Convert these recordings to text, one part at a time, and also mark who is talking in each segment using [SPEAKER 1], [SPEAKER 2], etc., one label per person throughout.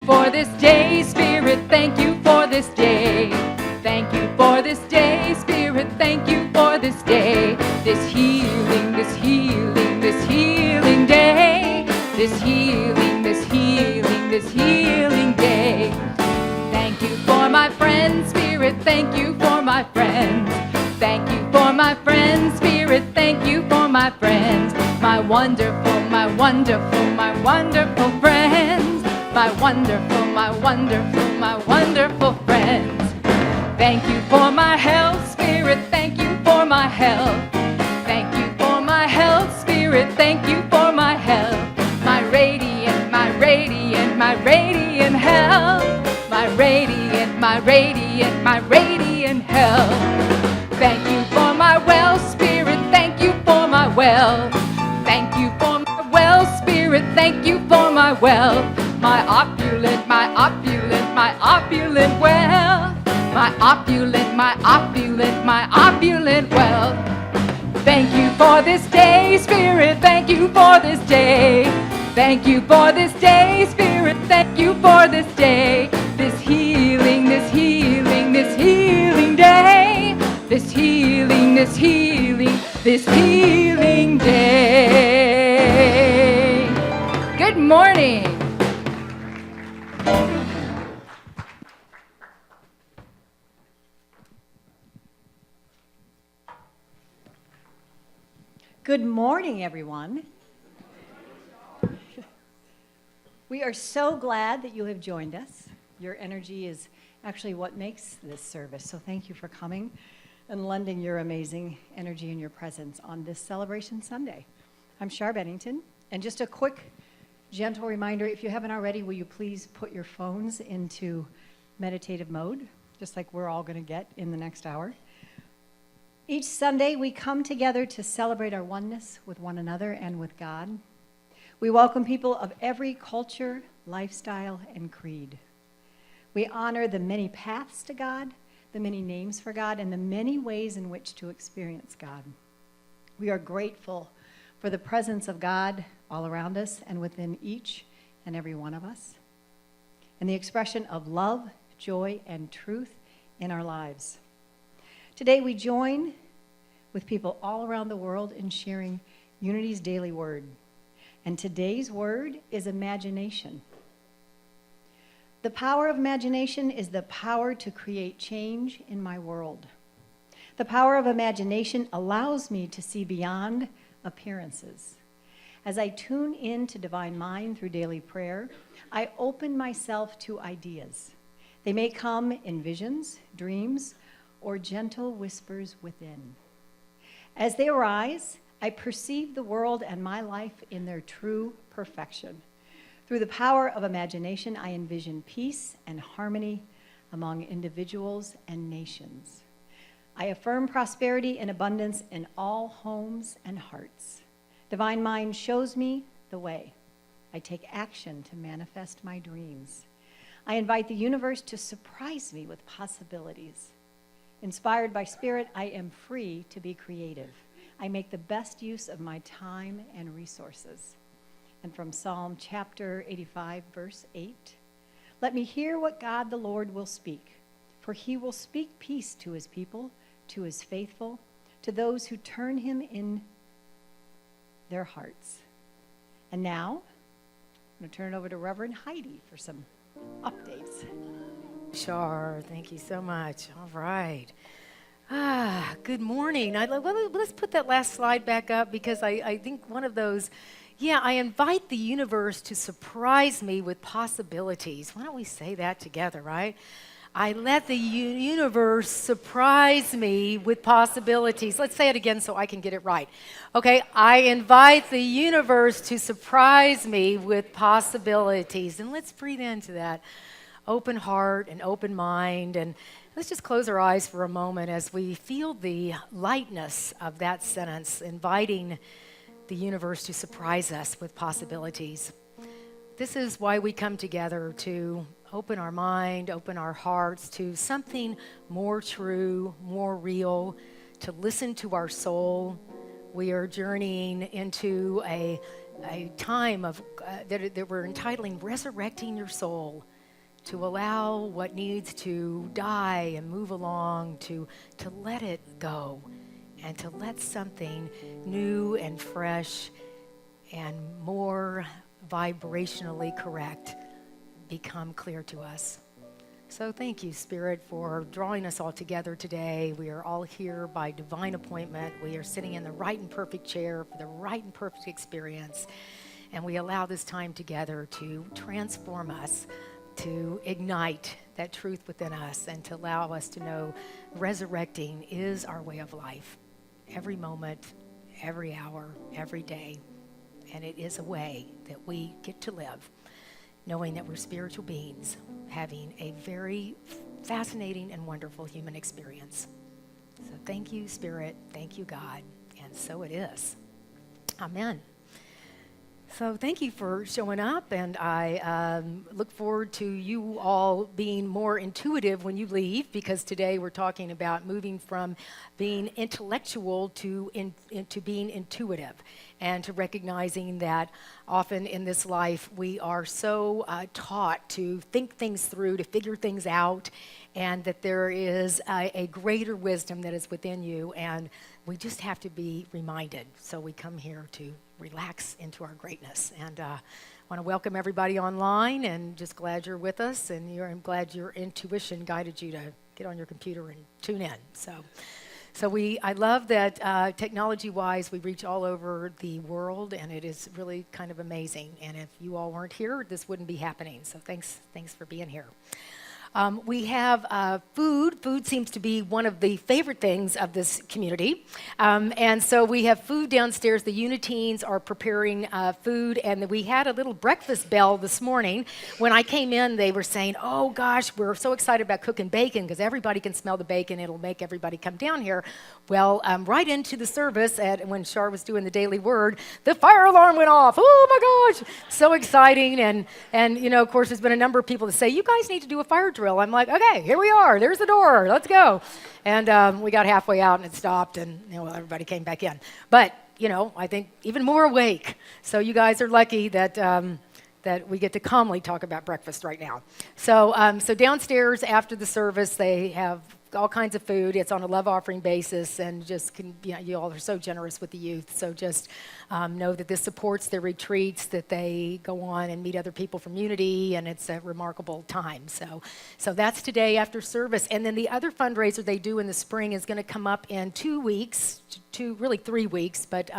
[SPEAKER 1] for this day, Spirit, thank you for this day. Thank you for this day, Spirit, thank you for this day. This healing, this healing, this healing day. This healing, this healing, this healing day. Thank you for my friends, Spirit, thank you for my friends. Thank you for my friends, Spirit, thank you for my friends. My wonderful, my wonderful, my wonderful friends. My wonderful, my wonderful, my wonderful friends. Thank you for my health, Spirit, thank you for my health. Thank you for my health, Spirit, thank you for my health. My radiant, my radiant, my radiant health. My radiant, my radiant, my radiant health. Thank you for my well, Spirit, thank you for my well. Thank you for my well, Spirit, thank you for my well. My opulent, my opulent, my opulent well. My opulent, my opulent, my opulent well. Thank you for this day, Spirit, thank you for this day. Thank you for this day, Spirit, thank you for this day. This healing, this healing, this healing day. This healing, this healing, this healing day. Good morning.
[SPEAKER 2] Good morning, everyone. We are so glad that you have joined us. Your energy is actually what makes this service, so thank you for coming and lending your amazing energy and your presence on this Celebration Sunday. I'm Shar Bennington, and just a quick, gentle reminder, if you haven't already, will you please put your phones into meditative mode, just like we're all going to get in the next hour. Each Sunday, we come together to celebrate our oneness with one another and with God. We welcome people of every culture, lifestyle, and creed. We honor the many paths to God, the many names for God, and the many ways in which to experience God. We are grateful for the presence of God all around us and within each and every one of us, and the expression of love, joy, and truth in our lives. Today we join with people all around the world in sharing Unity's daily word. And today's word is imagination. The power of imagination is the power to create change in my world. The power of imagination allows me to see beyond appearances. As I tune in to Divine Mind through daily prayer, I open myself to ideas. They may come in visions, dreams, or gentle whispers within. As they arise, I perceive the world and my life in their true perfection. Through the power of imagination, I envision peace and harmony among individuals and nations. I affirm prosperity and abundance in all homes and hearts. Divine Mind shows me the way. I take action to manifest my dreams. I invite the universe to surprise me with possibilities. Inspired by Spirit, I am free to be creative. I make the best use of my time and resources. And from Psalm chapter 85, verse 8, let me hear what God the Lord will speak, for he will speak peace to his people, to his faithful, to those who turn him in their hearts. And now, I'm going to turn it over to Reverend Heidi for some updates.
[SPEAKER 3] Sure, thank you so much. All right. Good morning. Let's put that last slide back up because I think one of those, I invite the universe to surprise me with possibilities. Why don't we say that together, right? I let the universe surprise me with possibilities. Let's say it again so I can get it right. Okay, I invite the universe to surprise me with possibilities. And let's breathe into that open heart and open mind, and let's just close our eyes for a moment as we feel the lightness of that sentence, inviting the universe to surprise us with possibilities. This is why we come together, to open our mind, open our hearts to something more true, more real, to listen to our soul. We are journeying into a time of that we're entitling Resurrecting Your Soul. to allow what needs to die and move along, to let it go, and to let something new and fresh and more vibrationally correct become clear to us. So thank you, Spirit, for drawing us all together today. We are all here by divine appointment. We are sitting in the right and perfect chair for the right and perfect experience. And we allow this time together to transform us, to ignite that truth within us, and to allow us to know resurrecting is our way of life. Every moment, every hour, every day. And it is a way that we get to live, knowing that we're spiritual beings, having a very fascinating and wonderful human experience. So thank you, Spirit. Thank you, God. And so it is. Amen. So thank you for showing up, and I look forward to you all being more intuitive when you leave, because today we're talking about moving from being intellectual to being intuitive, and to recognizing that often in this life we are so taught to think things through, to figure things out, and that there is a greater wisdom that is within you, and we just have to be reminded. So we come here to relax into our greatness. And I want to welcome everybody online, and just glad you're with us, and I'm glad your intuition guided you to get on your computer and tune in. So I love that technology-wise, we reach all over the world, and it is really kind of amazing. And if you all weren't here, this wouldn't be happening. So thanks for being here. We have food. Food seems to be one of the favorite things of this community. And so we have food downstairs. The Uniteens are preparing food, and we had a little breakfast bell this morning. When I came in, they were saying, oh gosh, we're so excited about cooking bacon because everybody can smell the bacon. It'll make everybody come down here. Well, right into the service, when Shar was doing the Daily Word, the fire alarm went off. Oh my gosh, so exciting. And you know, of course, there's been a number of people that say, you guys need to do a fire drill. I'm like, okay, here we are. There's the door. Let's go. And we got halfway out, and it stopped, and everybody came back in. But I think even more awake. So you guys are lucky that that we get to calmly talk about breakfast right now. So downstairs after the service, they have all kinds of food. It's on a love offering basis, and you all are so generous with the youth. So just know that this supports their retreats that they go on and meet other people from Unity, and it's a remarkable time. So that's today after service. And then the other fundraiser they do in the spring is going to come up in 2 weeks, really 3 weeks, but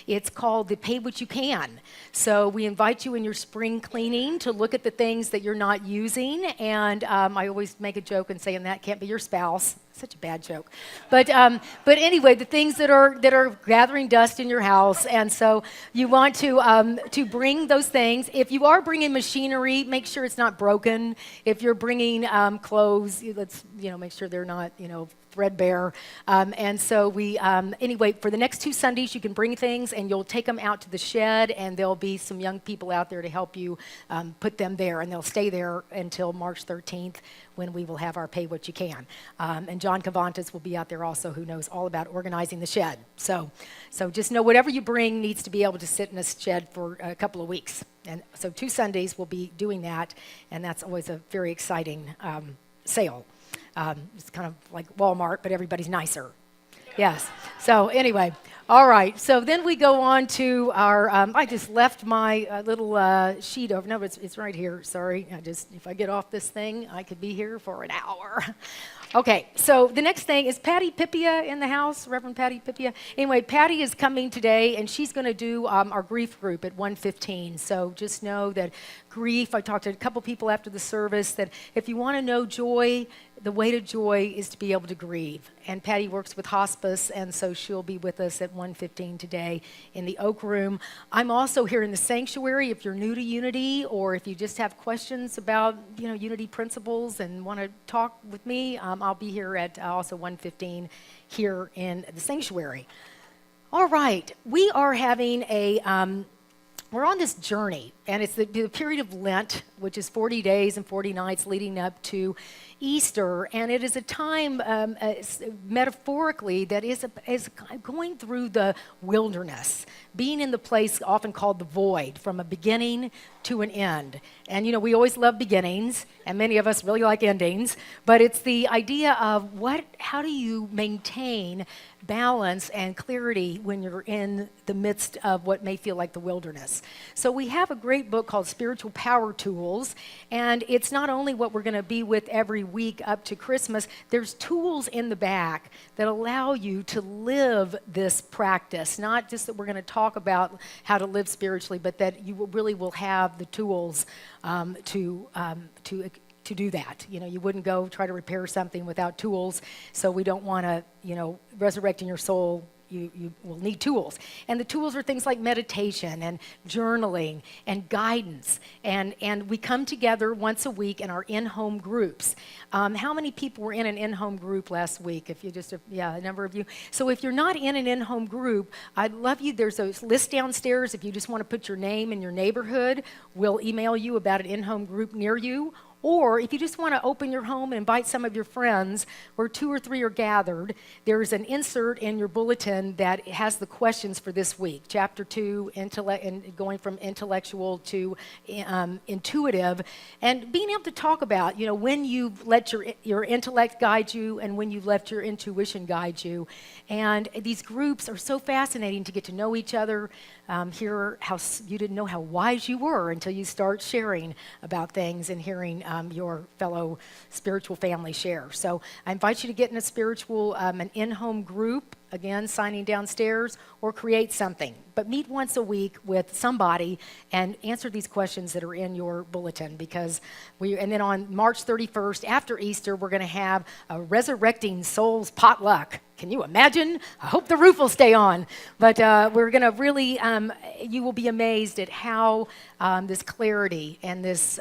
[SPEAKER 3] it's called the Pay What You Can. So we invite you in your spring cleaning to look at the things that you're not using, and I always make a joke and say, and that can't be your spouse. Such a bad joke. But anyway, the things that are gathering dust in your house, and so you want to bring those things. If you are bringing machinery, make sure it's not broken. If you're bringing clothes, let's make sure they're not threadbare. And so anyway, for the next 2 Sundays, you can bring things, and you'll take them out to the shed, and there'll be some young people out there to help you put them there, and they'll stay there until March 13th, when we will have our Pay What You Can. And John Cavantas will be out there also, who knows all about organizing the shed. So just know whatever you bring needs to be able to sit in a shed for a couple of weeks. And so 2 Sundays we'll be doing that, and that's always a very exciting sale. It's kind of like Walmart, but everybody's nicer. Yes. So anyway, all right. So then we go on to our, I just left my little sheet over. No, it's right here. Sorry. If I get off this thing, I could be here for an hour. Okay, so the next thing is Patty Pipia in the house, Reverend Patty Pipia. Anyway, Patty is coming today, and she's going to do our grief group at 1:15. So just know that grief, I talked to a couple people after the service, that if you want to know joy, the way to joy is to be able to grieve. And Patty works with hospice, and so she'll be with us at 1:15 today in the Oak Room. I'm also here in the sanctuary if you're new to Unity, or if you just have questions about Unity principles and want to talk with me. I'll be here at also 1:15 here in the sanctuary. All right, we are having we're on this journey, and it's the period of Lent, which is 40 days and 40 nights leading up to Easter, and it is a time, metaphorically, that is going through the wilderness, being in the place often called the void, from a beginning to an end. And we always love beginnings, and many of us really like endings, but it's the idea of how do you maintain balance and clarity when you're in the midst of what may feel like the wilderness. So we have a great book called Spiritual Power Tools, and it's not only what we're going to be with every week up to Christmas. There's tools in the back that allow you to live this practice, not just that we're going to talk about how to live spiritually, but that you really will have the tools to do that. You wouldn't go try to repair something without tools, so we don't want to, resurrecting your soul, you will need tools. And the tools are things like meditation and journaling and guidance. And we come together once a week in our in-home groups. How many people were in an in-home group last week? If you a number of you. So if you're not in an in-home group, I'd love you. There's a list downstairs. If you just want to put your name and your neighborhood, we'll email you about an in-home group near you. Or if you just want to open your home and invite some of your friends, where 2 or 3 are gathered, there's an insert in your bulletin that has the questions for this week. Chapter 2, intellect, and going from intellectual to intuitive, and being able to talk about, when you've let your intellect guide you and when you've let your intuition guide you. And these groups are so fascinating to get to know each other, hear how you didn't know how wise you were until you start sharing about things and hearing your fellow spiritual family share. So I invite you to get in a spiritual, an in-home group, again, signing downstairs, or create something. But meet once a week with somebody and answer these questions that are in your bulletin, and then on March 31st, after Easter, we're going to have a Resurrecting Souls potluck. Can you imagine? I hope the roof will stay on. But we're going to really, you will be amazed at how this clarity and this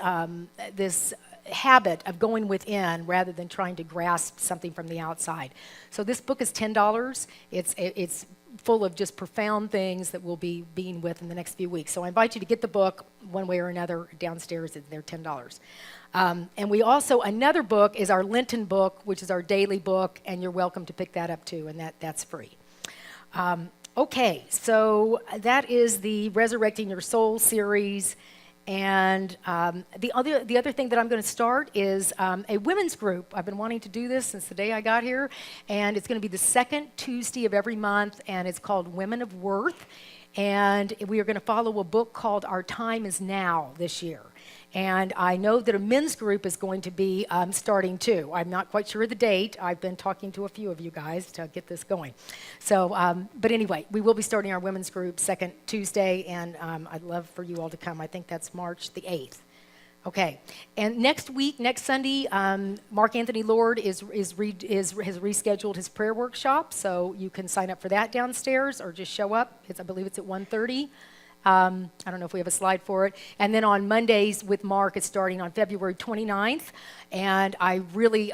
[SPEAKER 3] habit of going within rather than trying to grasp something from the outside. So this book is $10. It's full of just profound things that we'll be being with in the next few weeks. So I invite you to get the book one way or another downstairs. They're $10. And we also, another book is our Lenten book, which is our daily book, and you're welcome to pick that up too, and that's free. Okay, so that is the Resurrecting Your Soul series. And the other thing that I'm going to start is a women's group. I've been wanting to do this since the day I got here, and it's going to be the second Tuesday of every month, and it's called Women of Worth. And we are going to follow a book called Our Time Is Now this year. And I know that a men's group is going to be starting too. I'm not quite sure of the date. I've been talking to a few of you guys to get this going. So, but anyway, we will be starting our women's group second Tuesday, and I'd love for you all to come. I think that's March the 8th. Okay, and next week, next Sunday, Mark Anthony Lord has rescheduled his prayer workshop, so you can sign up for that downstairs or just show up. I believe it's at 1:30. I don't know if we have a slide for it. And then on Mondays with Mark, it's starting on February 29th. And I really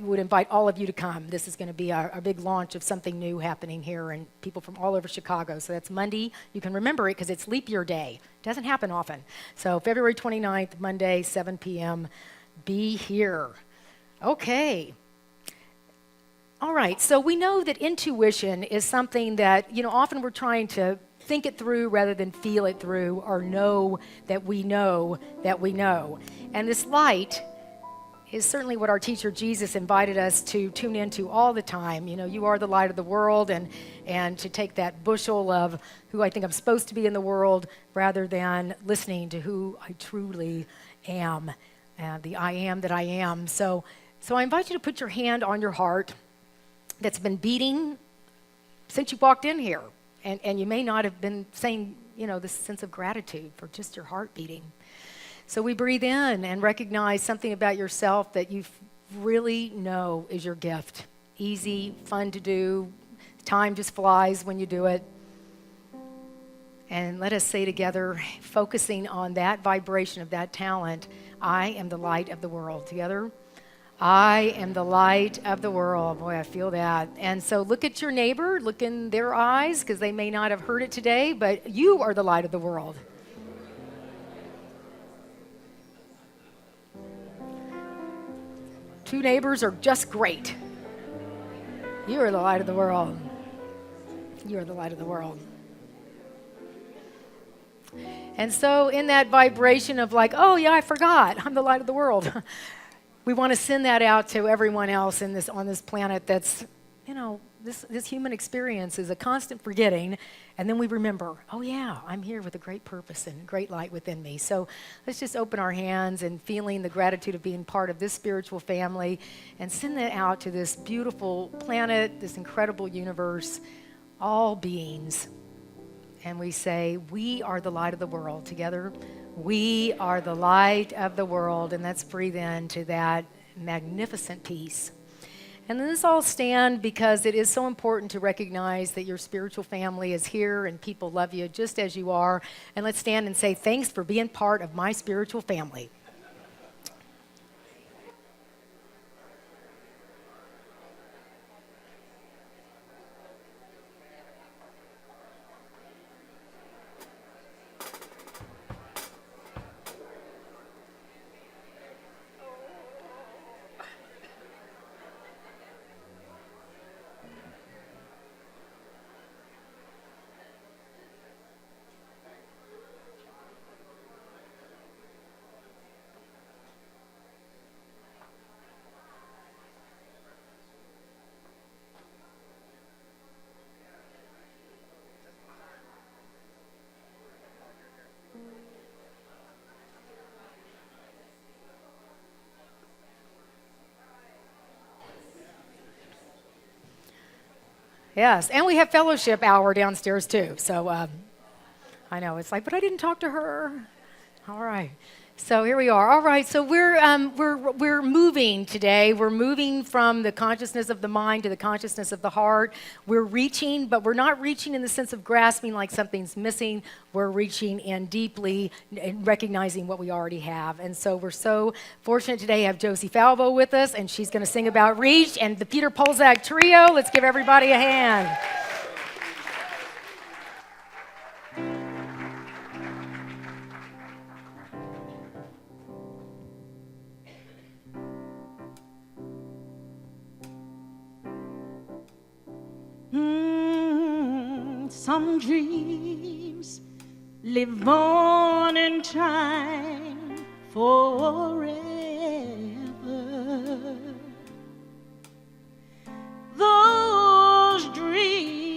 [SPEAKER 3] would invite all of you to come. This is going to be our big launch of something new happening here, and people from all over Chicago. So that's Monday. You can remember it because it's leap year day. It doesn't happen often. So February 29th, Monday, 7 p.m. Be here. Okay. All right. So we know that intuition is something that, often we're trying to think it through rather than feel it through, or know that we know that we know. And this light is certainly what our teacher Jesus invited us to tune into all the time. You are the light of the world, and to take that bushel of who I think I'm supposed to be in the world rather than listening to who I truly am, the I am that I am. So I invite you to put your hand on your heart that's been beating since you walked in here. And you may not have been saying, this sense of gratitude for just your heart beating. So we breathe in and recognize something about yourself that you really know is your gift. Easy, fun to do. Time just flies when you do it. And let us say together, focusing on that vibration of that talent, I am the light of the world. Together, I am the light of the world. Boy, I feel that. And so look at your neighbor, look in their eyes, because they may not have heard it today, but you are the light of the world. Two neighbors are just great. You are the light of the world. You are the light of the world. And so in that vibration of like, oh yeah, I forgot, I'm the light of the world. We want to send that out to everyone else on this planet that's, this human experience is a constant forgetting, and then we remember, oh yeah, I'm here with a great purpose and great light within me. So let's just open our hands and feeling the gratitude of being part of this spiritual family and send that out to this beautiful planet, this incredible universe, all beings. And we say, we are the light of the world together. We are the light of the world. And let's breathe into that magnificent peace. And then let's all stand, because it is so important to recognize that your spiritual family is here and people love you just as you are. And let's stand and say, thanks for being part of my spiritual family. Yes, and we have fellowship hour downstairs too. So I know it's like, but I didn't talk to her. All right, so here we are. All right, so we're moving today. We're moving from the consciousness of the mind to the consciousness of the heart. We're reaching, but we're not reaching in the sense of grasping like something's missing. We're reaching in deeply and recognizing what we already have. And so we're so fortunate today to have Josie Falvo with us, and she's going to sing about Reach and the Peter Polzak Trio. Let's give everybody a hand.
[SPEAKER 4] Some dreams live on in time forever. Those dreams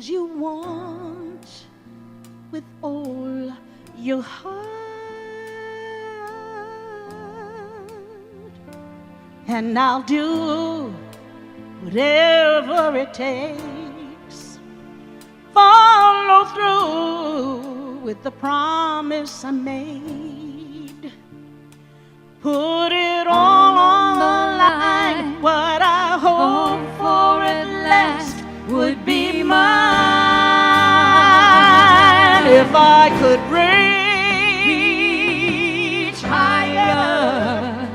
[SPEAKER 4] you want with all your heart, and I'll do whatever it takes. Follow through with the promise I made. Put it all on the line. What I hope for at last would be mine. If I could reach higher,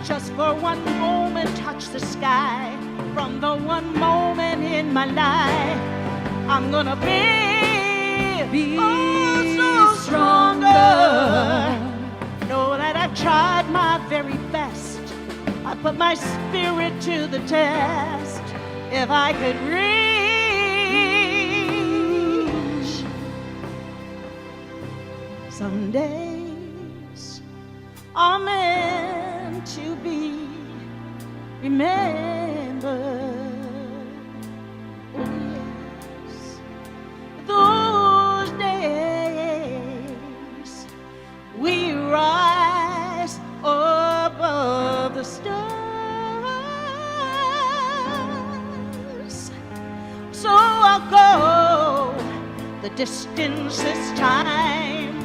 [SPEAKER 4] just for one moment touch the sky. From the one moment in my life, I'm gonna be so stronger. Know that I've tried my very best. I put my spirit to the test. If I could reach, some days are meant to be remembered. Those days we rise above the stars. So I'll go the distance this time.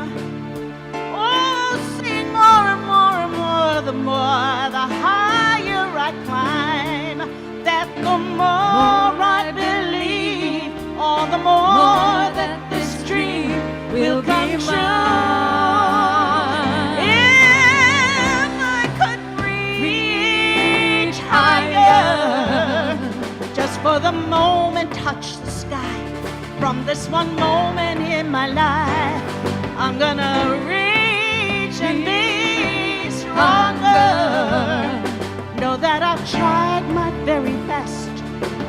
[SPEAKER 4] Oh, sing more and more and more. The more, the higher I climb. That the more I believe, all the more that this dream will come true. If I could reach from this one moment in my life. I'm gonna reach and be stronger. Know that I've tried my very best.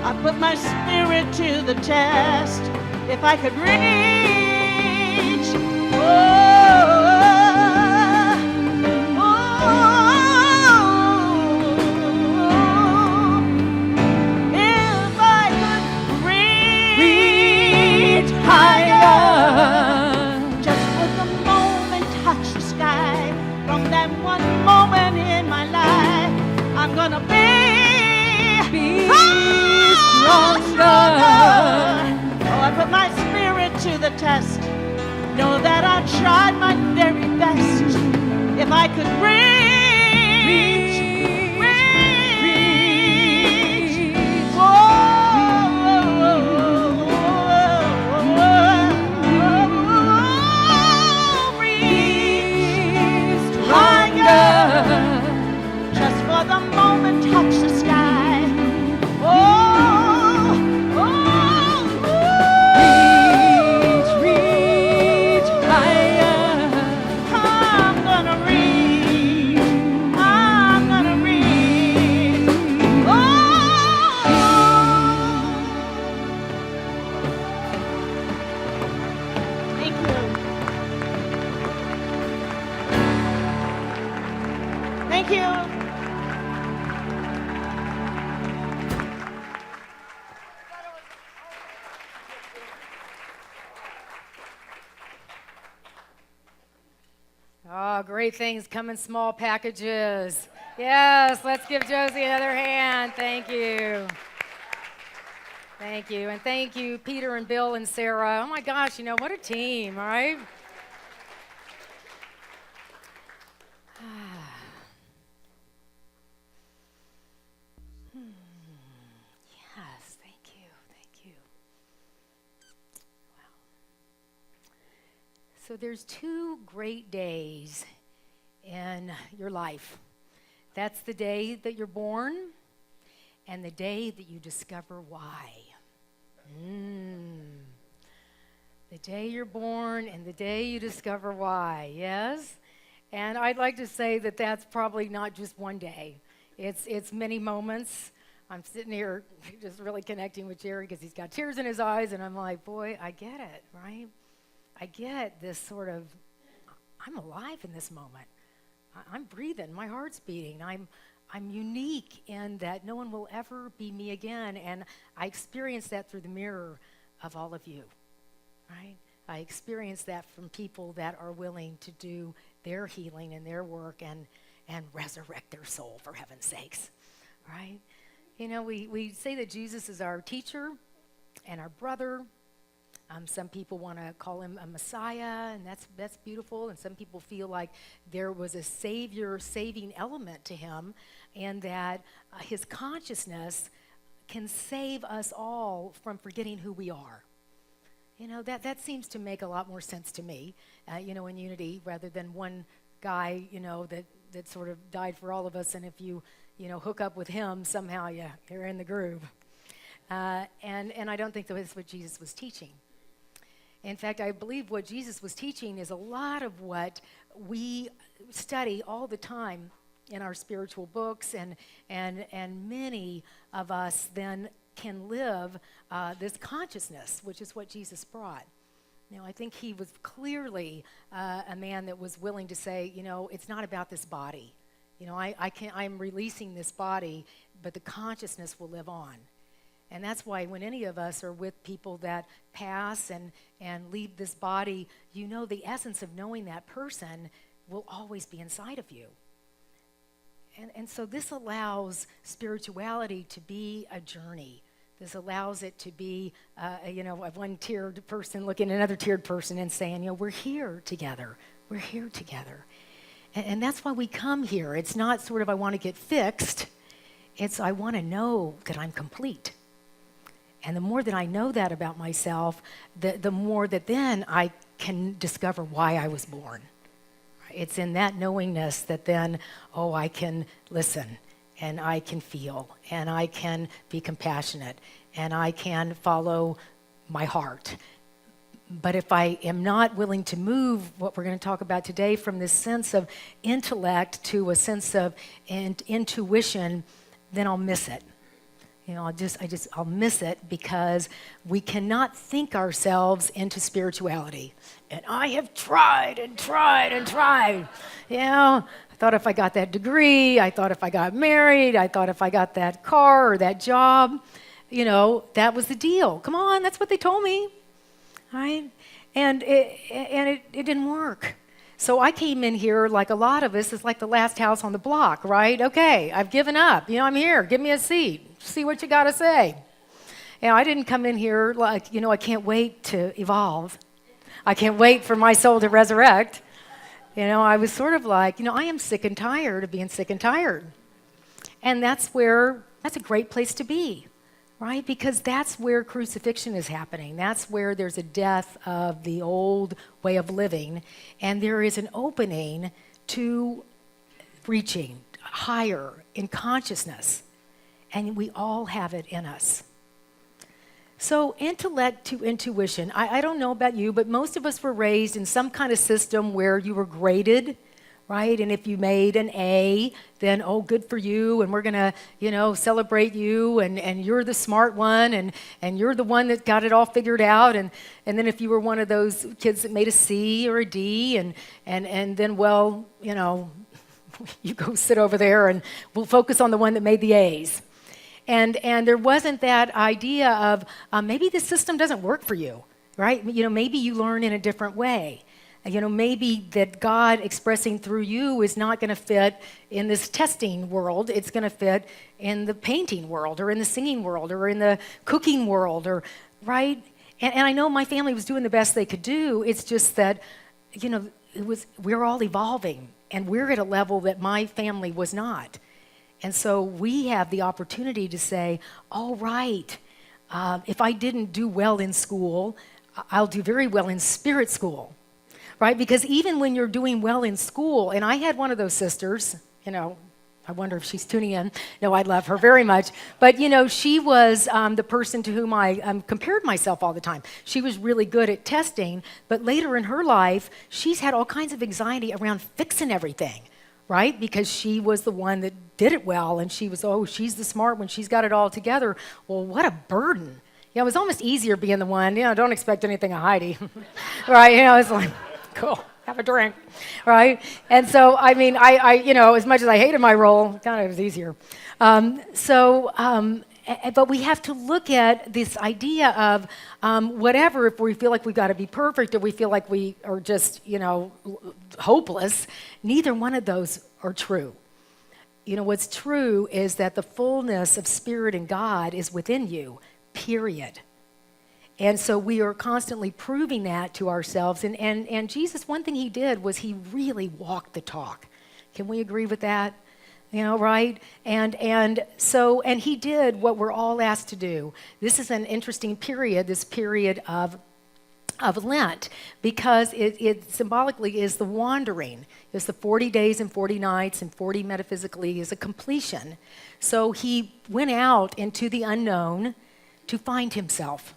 [SPEAKER 4] I put my spirit to the test. If I could reach, if I could reach higher, just for the moment touch the sky. From that one moment in my life, I'm gonna be stronger. Oh, I put my spirit to the test. Know that I tried my very best. If I could reach, just for the moment, touch the sky. Reach higher. I'm gonna reach. I'm gonna reach. Thank you. Thank you.
[SPEAKER 3] Oh, great things come in small packages. Yes, let's give Josie another hand. Thank you. Thank you. And thank you, Peter and Bill and Sarah. Oh my gosh, what a team, all right? Yes, thank you. Thank you. Wow. So there's 2 great days in your life. That's the day that you're born and the day that you discover why. The day you're born and the day you discover why, yes? And I'd like to say that that's probably not just one day. It's many moments. I'm sitting here just really connecting with Jerry because he's got tears in his eyes, and I'm like, boy, I get it, right? I get this sort of, I'm alive in this moment. I'm breathing, my heart's beating. I'm unique in that no one will ever be me again, and I experience that through the mirror of all of you, right? I experience that from people that are willing to do their healing and their work and resurrect their soul, for heaven's sakes, right? We say that Jesus is our teacher and our brother. Some people want to call him a Messiah, and that's beautiful. And some people feel like there was a saving element to him, and that his consciousness can save us all from forgetting who we are. That seems to make a lot more sense to me, in unity, rather than one guy, that sort of died for all of us, and if you hook up with him, somehow you're in the groove. And I don't think that's what Jesus was teaching. In fact, I believe what Jesus was teaching is a lot of what we study all the time in our spiritual books, and many of us then can live this consciousness, which is what Jesus brought. I think he was clearly a man that was willing to say, it's not about this body. I'm releasing this body, but the consciousness will live on. And that's why when any of us are with people that pass and leave this body, the essence of knowing that person will always be inside of you. And so this allows spirituality to be a journey. This allows it to be, one tiered person looking at another tiered person and saying, we're here together. We're here together. And that's why we come here. It's not sort of, I want to get fixed. It's, I want to know that I'm complete. And the more that I know that about myself, the more that then I can discover why I was born. It's in that knowingness that then, I can listen, and I can feel, and I can be compassionate, and I can follow my heart, But if I am not willing to move what we're going to talk about today from this sense of intellect to a sense of intuition, then I'll miss it. I'll miss it because we cannot think ourselves into spirituality. And I have tried and tried and tried. I thought if I got that degree, I thought if I got married, I thought if I got that car or that job, that was the deal. Come on, that's what they told me. Right? And it didn't work. So I came in here like a lot of us, it's like the last house on the block, right? Okay, I've given up. I'm here. Give me a seat. See what you got to say. I didn't come in here like, I can't wait to evolve. I can't wait for my soul to resurrect. I was sort of like, I am sick and tired of being sick and tired. And that's a great place to be. Right? Because that's where crucifixion is happening. That's where there's a death of the old way of living, and there is an opening to reaching higher in consciousness. And we all have it in us. So intellect to intuition. I don't know about you, but most of us were raised in some kind of system where you were graded, right? And if you made an A, then, good for you, and we're going to, celebrate you, and you're the smart one, and you're the one that got it all figured out. And then if you were one of those kids that made a C or a D, and then, you go sit over there, and we'll focus on the one that made the A's. And there wasn't that idea of maybe the system doesn't work for you, right? Maybe you learn in a different way. Maybe that God expressing through you is not going to fit in this testing world. It's going to fit in the painting world or in the singing world or in the cooking world, right? And I know my family was doing the best they could do. It's just that, we're all evolving, and we're at a level that my family was not. And so we have the opportunity to say, all right, if I didn't do well in school, I'll do very well in spirit school. Right? Because even when you're doing well in school, and I had one of those sisters, I wonder if she's tuning in. No, I love her very much. But, she was the person to whom I compared myself all the time. She was really good at testing, but later in her life, she's had all kinds of anxiety around fixing everything, right? Because she was the one that did it well, and she was, she's the smart one. She's got it all together. Well, what a burden. It was almost easier being the one, don't expect anything of Heidi, right? It's like, cool, have a drink, right? And so, I as much as I hated my role, kind of was easier. But we have to look at this idea of whatever, if we feel like we've got to be perfect or we feel like we are just, hopeless, neither one of those are true. What's true is that the fullness of Spirit and God is within you, period. And so we are constantly proving that to ourselves. And Jesus, one thing he did was he really walked the talk. Can we agree with that? Right? And he did what we're all asked to do. This is an interesting period, this period of Lent, because it symbolically is the wandering. It's the 40 days and 40 nights, and 40 metaphysically is a completion. So he went out into the unknown to find himself.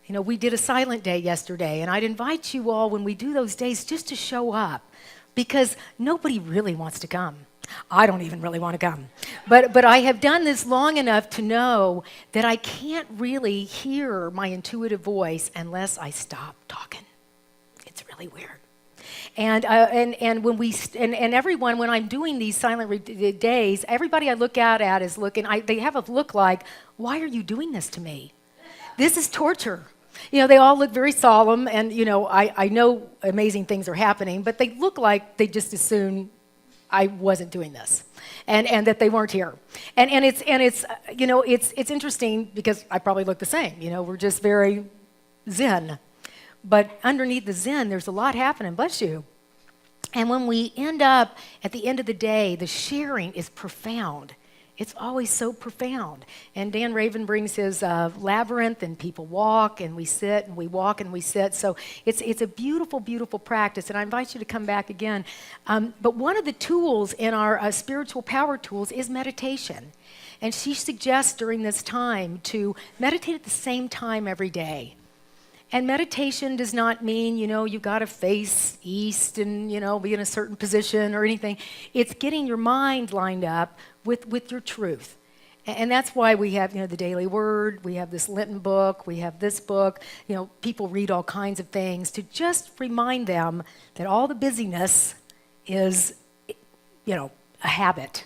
[SPEAKER 3] We did a silent day yesterday, and I'd invite you all when we do those days just to show up, because nobody really wants to come. I don't even really want to come. But I have done this long enough to know that I can't really hear my intuitive voice unless I stop talking. It's really weird. And everyone, when I'm doing these silent days, everybody I look out at is looking, they have a look like, why are you doing this to me? This is torture. They all look very solemn, and, I know amazing things are happening, but they look like they just as soon I wasn't doing this, and that they weren't here. And it's interesting because I probably look the same. We're just very zen. But underneath the zen, there's a lot happening, bless you. And when we end up at the end of the day, the sharing is profound. It's always so profound. And Dan Raven brings his labyrinth, and people walk, and we sit, and we walk, and we sit. So it's a beautiful, beautiful practice, and I invite you to come back again. But one of the tools in our spiritual power tools is meditation. And she suggests during this time to meditate at the same time every day. And meditation does not mean, you've got to face east and, be in a certain position or anything. It's getting your mind lined up with your truth. And that's why we have, the Daily Word, we have this Lenten book, we have this book. People read all kinds of things to just remind them that all the busyness is, a habit.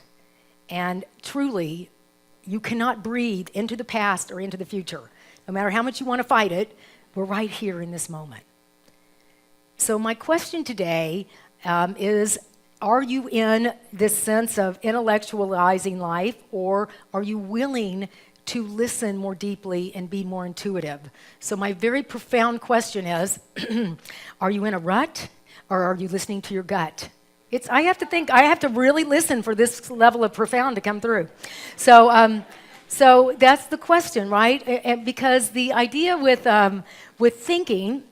[SPEAKER 3] And truly, you cannot breathe into the past or into the future. No matter how much you want to fight it, we're right here in this moment. So my question today is, are you in this sense of intellectualizing life, or are you willing to listen more deeply and be more intuitive? So my very profound question is, are you in a rut, or are you listening to your gut? I have to really listen for this level of profound to come through. So that's the question, right? And because the idea with thinking,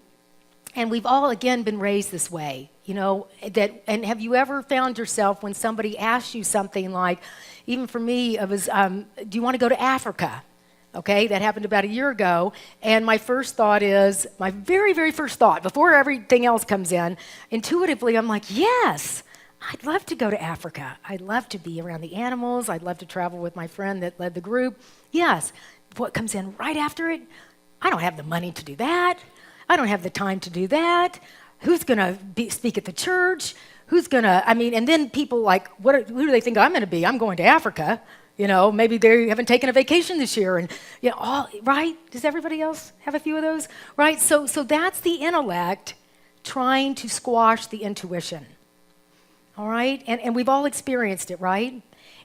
[SPEAKER 3] and we've all, again, been raised this way, and have you ever found yourself when somebody asks you something like, even for me, it was, do you want to go to Africa? Okay, that happened about a year ago, and my very, very first thought, before everything else comes in, intuitively, I'm like, yes, I'd love to go to Africa. I'd love to be around the animals. I'd love to travel with my friend that led the group. Yes. What comes in right after it? I don't have the money to do that. I don't have the time to do that. Who's going to speak at the church? And then people like, who do they think I'm going to be? I'm going to Africa. Maybe they haven't taken a vacation this year. And, right? Does everybody else have a few of those? Right? So that's the intellect trying to squash the intuition. All right? And we've all experienced it, right?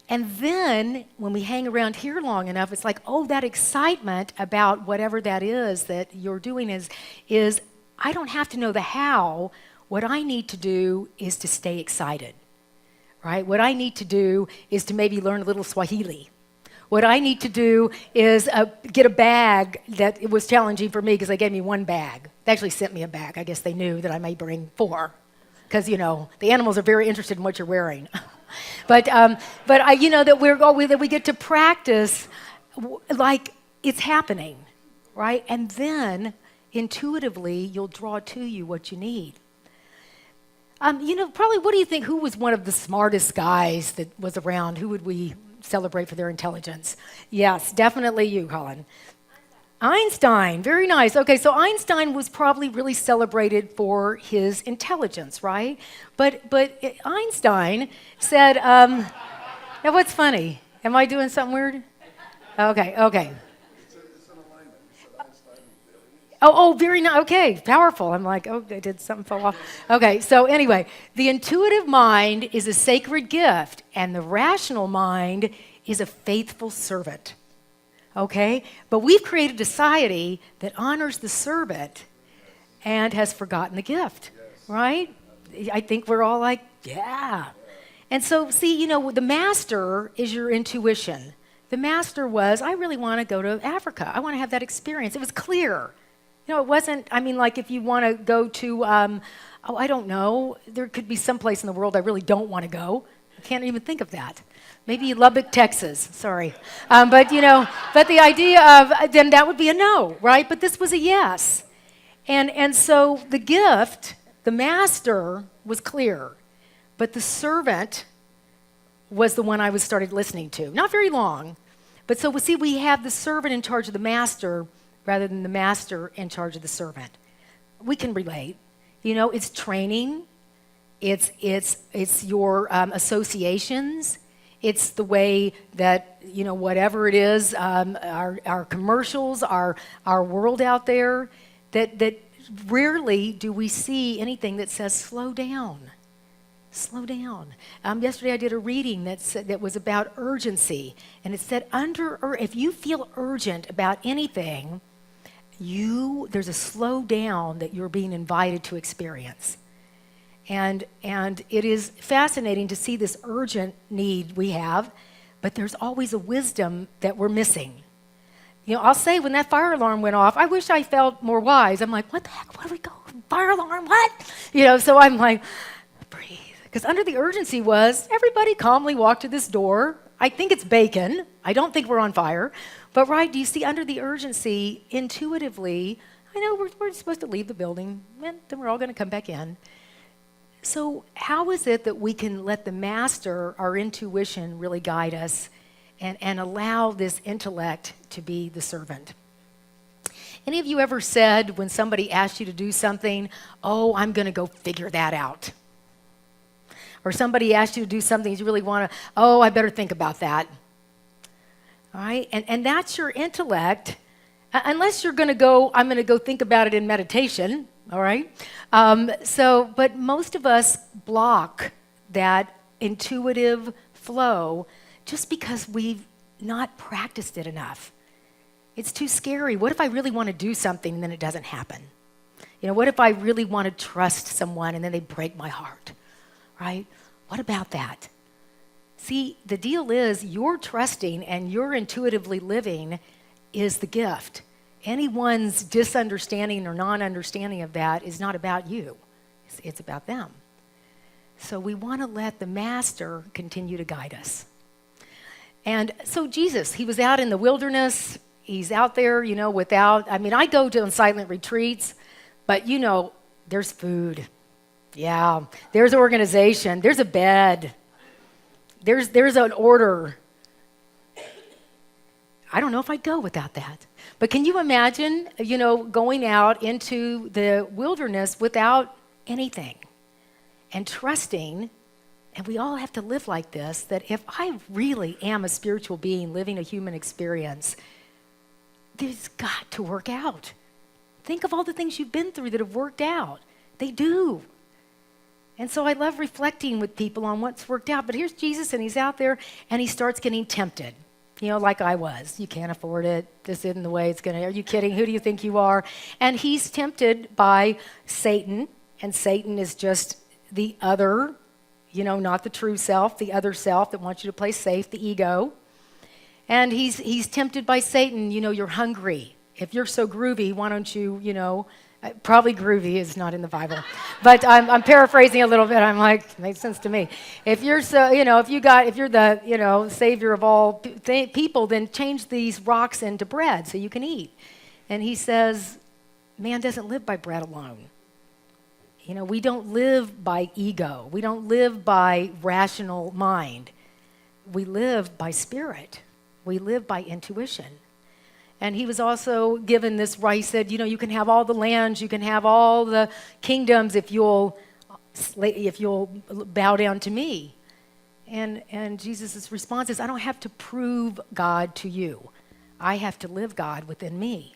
[SPEAKER 3] And then when we hang around here long enough, it's like, that excitement about whatever that is that you're doing is I don't have to know the how. What I need to do is to stay excited, right? What I need to do is to maybe learn a little Swahili. What I need to do is get a bag that it was challenging for me because they gave me one bag. They actually sent me a bag. I guess they knew that I may bring 4. Because, the animals are very interested in what you're wearing. but that we get to practice like it's happening, right? And then intuitively, you'll draw to you what you need. Probably, what do you think, who was one of the smartest guys that was around? Who would we celebrate for their intelligence? Yes, definitely you, Colin. Einstein, very nice. Okay, so Einstein was probably really celebrated for his intelligence, right? But Einstein said, now what's funny? Am I doing something weird? Okay. Very nice. Okay, powerful. I'm like, I did something fall off. Okay, so anyway, the intuitive mind is a sacred gift, and the rational mind is a faithful servant. Okay? But we've created a society that honors the servant and has forgotten the gift, right? I think we're all like, yeah. And so, see, the master is your intuition. The master was, I really want to go to Africa. I want to have that experience. It was clear. It wasn't, like if you want to go to, I don't know, there could be some place in the world I really don't want to go. I can't even think of that. Maybe Lubbock, Texas. Sorry. But the idea of, then that would be a no, right? But this was a yes. And so the gift, the master, was clear. But the servant was the one I started listening to. Not very long. But so we have the servant in charge of the master rather than the master in charge of the servant. We can relate. It's training. It's your associations. It's the way that, whatever it is, our commercials, our world out there, that rarely do we see anything that says slow down. Slow down. Yesterday I did a reading that was about urgency, and it said if you feel urgent about anything, there's a slow down that you're being invited to experience. And it is fascinating to see this urgent need we have, but there's always a wisdom that we're missing. I'll say when that fire alarm went off, I wish I felt more wise. I'm like, what the heck, where do we go? Fire alarm, what? So I'm like, breathe. Because under the urgency was, everybody calmly walked to this door. I think it's bacon. I don't think we're on fire. But right, do you see under the urgency, intuitively, I know we're supposed to leave the building, and then we're all going to come back in. So how is it that we can let the master, our intuition, really guide us and allow this intellect to be the servant? Any of you ever said when somebody asked you to do something, oh, I'm going to go figure that out? Or somebody asked you to do something you really want to, oh, I better think about that. All right? And that's your intellect, unless you're going to go, I'm going to go think about it in meditation. All right? But most of us block that intuitive flow just because we've not practiced it enough. It's too scary. What if I really want to do something and then it doesn't happen? What if I really want to trust someone and then they break my heart? Right? What about that? See, the deal is your trusting and your intuitively living is the gift. Anyone's disunderstanding or non-understanding of that is not about you. It's about them. So we want to let the master continue to guide us. And so Jesus, he was out in the wilderness. He's out there, I go to silent retreats, but there's food. Yeah, there's organization. There's a bed. There's an order. I don't know if I'd go without that. But can you imagine, going out into the wilderness without anything and trusting, and we all have to live like this, that if I really am a spiritual being living a human experience, there's got to work out. Think of all the things you've been through that have worked out. They do. And so I love reflecting with people on what's worked out. But here's Jesus, and he's out there, and he starts getting tempted. Like I was. You can't afford it. This isn't the way it's going to. Are you kidding? Who do you think you are? And he's tempted by Satan, and Satan is just the other, not the true self, the other self that wants you to play safe, the ego. And he's tempted by Satan. You're hungry. If you're so groovy, why don't you, probably groovy is not in the Bible, but I'm paraphrasing a little bit. I'm like, makes sense to me. If you're so, if you're the, savior of all people, then change these rocks into bread so you can eat. And he says, man doesn't live by bread alone. We don't live by ego. We don't live by rational mind. We live by spirit. We live by intuition. And he was also given this right. He said, you can have all the lands, you can have all the kingdoms if you'll bow down to me. And Jesus' response is, I don't have to prove God to you. I have to live God within me.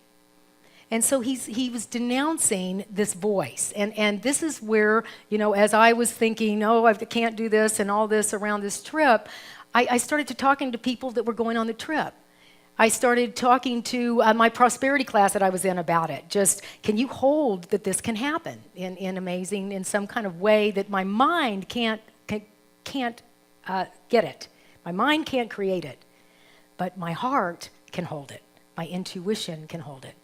[SPEAKER 3] And so he was denouncing this voice. And this is where, as I was thinking, I can't do this and all this around this trip, I started talking to people that were going on the trip. I started talking to my prosperity class that I was in about it. Just, can you hold that this can happen in some kind of way that my mind can't get it. My mind can't create it, but my heart can hold it. My intuition can hold it.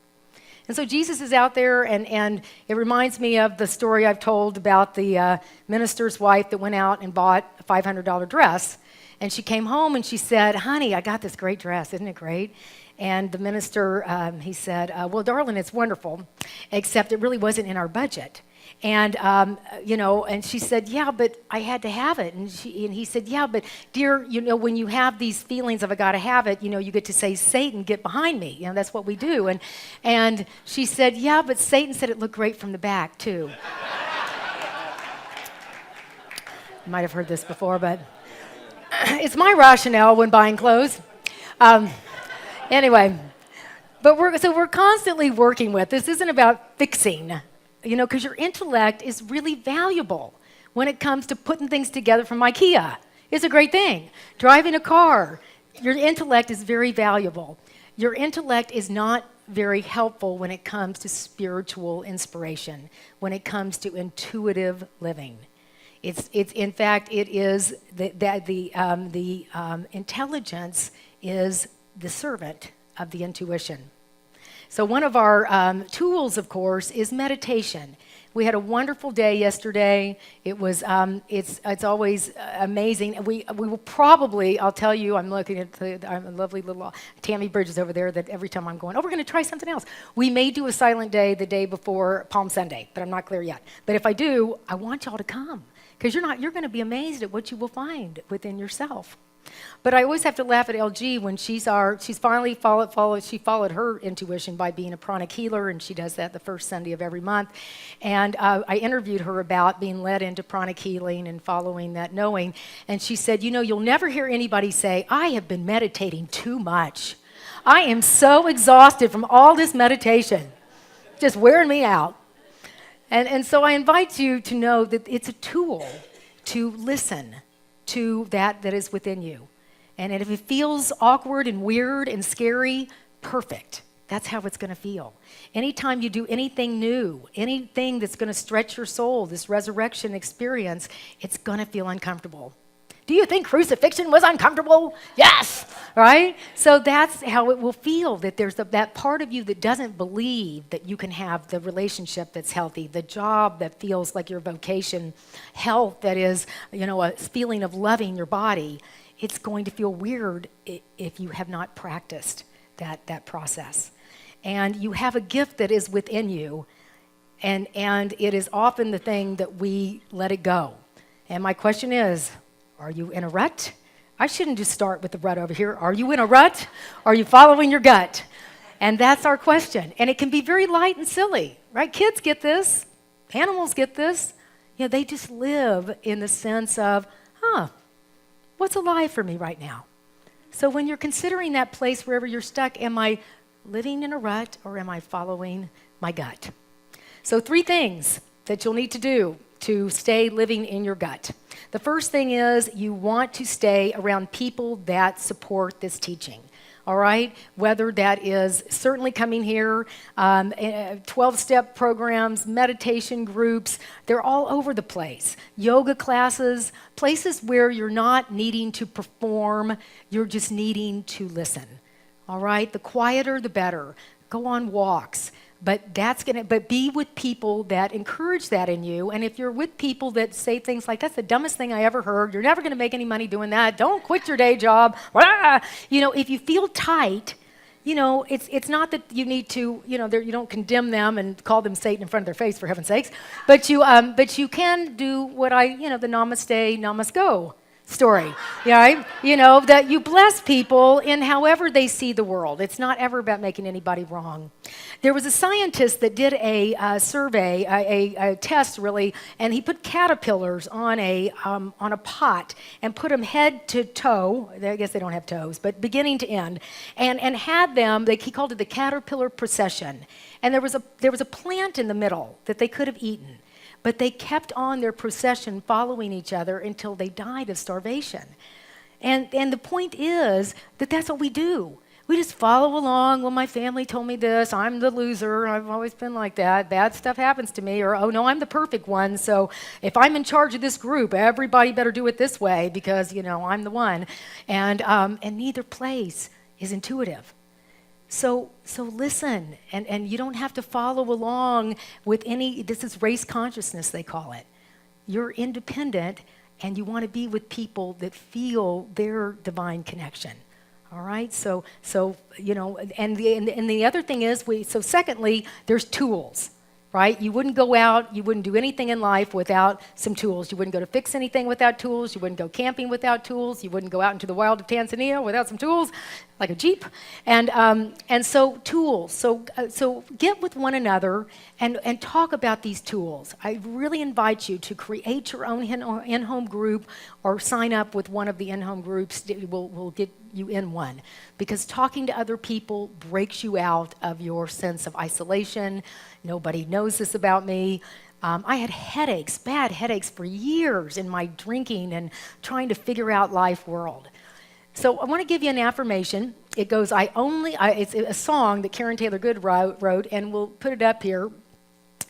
[SPEAKER 3] And so Jesus is out there, and it reminds me of the story I've told about the minister's wife that went out and bought a $500 dress. And she came home and she said, honey, I got this great dress. Isn't it great? And the minister, he said, well, darling, it's wonderful, except it really wasn't in our budget. And, and she said, yeah, but I had to have it. And he said, yeah, but dear, when you have these feelings of I got to have it, you get to say, Satan, get behind me. That's what we do. And she said, yeah, but Satan said it looked great from the back, too. You might have heard this before, but it's my rationale when buying clothes. Anyway, but we're constantly working with. This isn't about fixing, because your intellect is really valuable when it comes to putting things together from IKEA. It's a great thing. Driving a car, your intellect is very valuable. Your intellect is not very helpful when it comes to spiritual inspiration, when it comes to intuitive living. It's in fact, it is the intelligence is the servant of the intuition. So one of our tools, of course, is meditation. We had a wonderful day yesterday. It was, it's always amazing. We will probably, I'll tell you, I'm looking at the lovely little Tammy Bridges over there that every time I'm going, oh, we're going to try something else. We may do a silent day the day before Palm Sunday, but I'm not clear yet. But if I do, I want y'all to come because you're going to be amazed at what you will find within yourself. But I always have to laugh at LG when she's finally followed her intuition by being a pranic healer, and she does that the first Sunday of every month. And I interviewed her about being led into pranic healing and following that knowing. And she said, you'll never hear anybody say, I have been meditating too much. I am so exhausted from all this meditation, just wearing me out. And so I invite you to know that it's a tool to listen to that is within you. And if it feels awkward and weird and scary, perfect. That's how it's going to feel. Anytime you do anything new, anything that's going to stretch your soul, this resurrection experience, it's going to feel uncomfortable. Do you think crucifixion was uncomfortable? Yes, right? So that's how it will feel, that there's that part of you that doesn't believe that you can have the relationship that's healthy, the job that feels like your vocation, health that is, a feeling of loving your body. It's going to feel weird if you have not practiced that process. And you have a gift that is within you, and it is often the thing that we let it go. And my question is, are you in a rut? I shouldn't just start with the rut over here. Are you in a rut? Are you following your gut? And that's our question. And it can be very light and silly, right? Kids get this. Animals get this. They just live in the sense of, what's alive for me right now? So when you're considering that place wherever you're stuck, am I living in a rut or am I following my gut? So 3 things that you'll need to do to stay living in your gut. The first thing is you want to stay around people that support this teaching. All right, whether that is certainly coming here, 12-step programs, meditation groups, they're all over the place. Yoga classes, places where you're not needing to perform, you're just needing to listen. All right, the quieter, the better. Go on walks. But be with people that encourage that in you. And if you're with people that say things like, that's the dumbest thing I ever heard, you're never going to make any money doing that, don't quit your day job, if you feel tight, it's not that you need to, you don't condemn them and call them Satan in front of their face, for heaven's sakes, but you can do what the namaste, namaste story, right? That you bless people in however they see the world. It's not ever about making anybody wrong. There was a scientist that did a survey, a test really, and he put caterpillars on a pot and put them head to toe. I guess they don't have toes, but beginning to end, and had them. He called it the caterpillar procession. And there was a plant in the middle that they could have eaten. But they kept on their procession following each other until they died of starvation. And the point is that that's what we do. We just follow along. Well, my family told me this. I'm the loser. I've always been like that. Bad stuff happens to me. Or, oh, no, I'm the perfect one. So if I'm in charge of this group, everybody better do it this way because, I'm the one. And neither place is intuitive. So listen, and you don't have to follow along with this is race consciousness, they call it. You're independent, and you want to be with people that feel their divine connection. All right, so and the other thing is, secondly, there's tools. Right? You wouldn't go out, you wouldn't do anything in life without some tools. You wouldn't go to fix anything without tools. You wouldn't go camping without tools. You wouldn't go out into the wild of Tanzania without some tools, like a Jeep. And so tools. So get with one another and talk about these tools. I really invite you to create your own in-home group or sign up with one of the in-home groups. We'll get you in one, because talking to other people breaks you out of your sense of isolation. Nobody knows this about me. I had headaches, bad headaches for years in my drinking and trying to figure out life world. So I want to give you an affirmation. It goes, it's a song that Karen Taylor Good wrote, and we'll put it up here.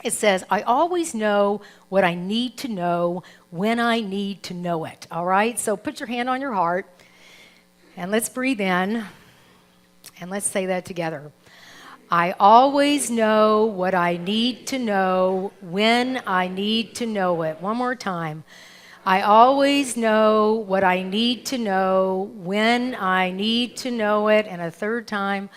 [SPEAKER 3] It says, I always know what I need to know when I need to know it. All right? So put your hand on your heart. And let's breathe in, and let's say that together. I always know what I need to know when I need to know it. One more time. I always know what I need to know when I need to know it. And a third time,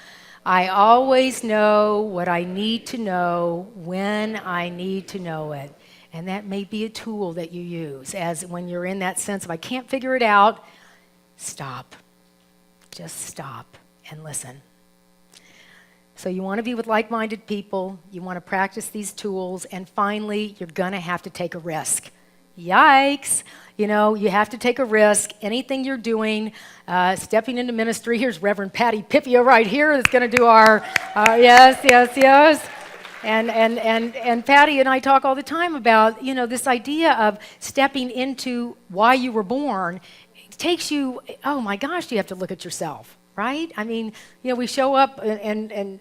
[SPEAKER 3] I always know what I need to know when I need to know it. And that may be a tool that you use as when you're in that sense of I can't figure it out, stop. Just stop and listen. So you want to be with like-minded people, you want to practice these tools, and finally, you're going to have to take a risk. Yikes. You know, you have to take a risk. Anything you're doing, stepping into ministry, here's Reverend Patty Pipia right here that's going to do our, yes. And Patty and I talk all the time about, you know, this idea of stepping into why you were born. It takes you, oh my gosh, you have to look at yourself. Right? I mean, you know, we show up and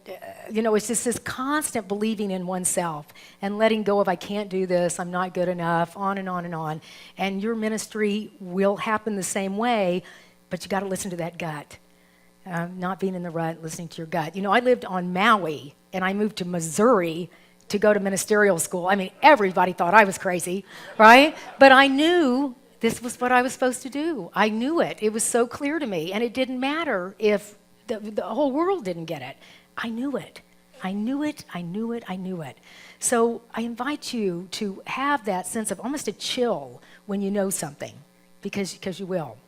[SPEAKER 3] you know, it's just this constant believing in oneself and letting go of, I can't do this, I'm not good enough, on and on and on. And your ministry will happen the same way, but you got to listen to that gut. Not being in the rut, listening to your gut. You know, I lived on Maui, and I moved to Missouri to go to ministerial school. I mean, everybody thought I was crazy, right? But I knew this was what I was supposed to do. I knew it. It was so clear to me. And it didn't matter if the whole world didn't get it. I knew it. I knew it. I knew it. I knew it. So I invite you to have that sense of almost a chill when you know something, because you will.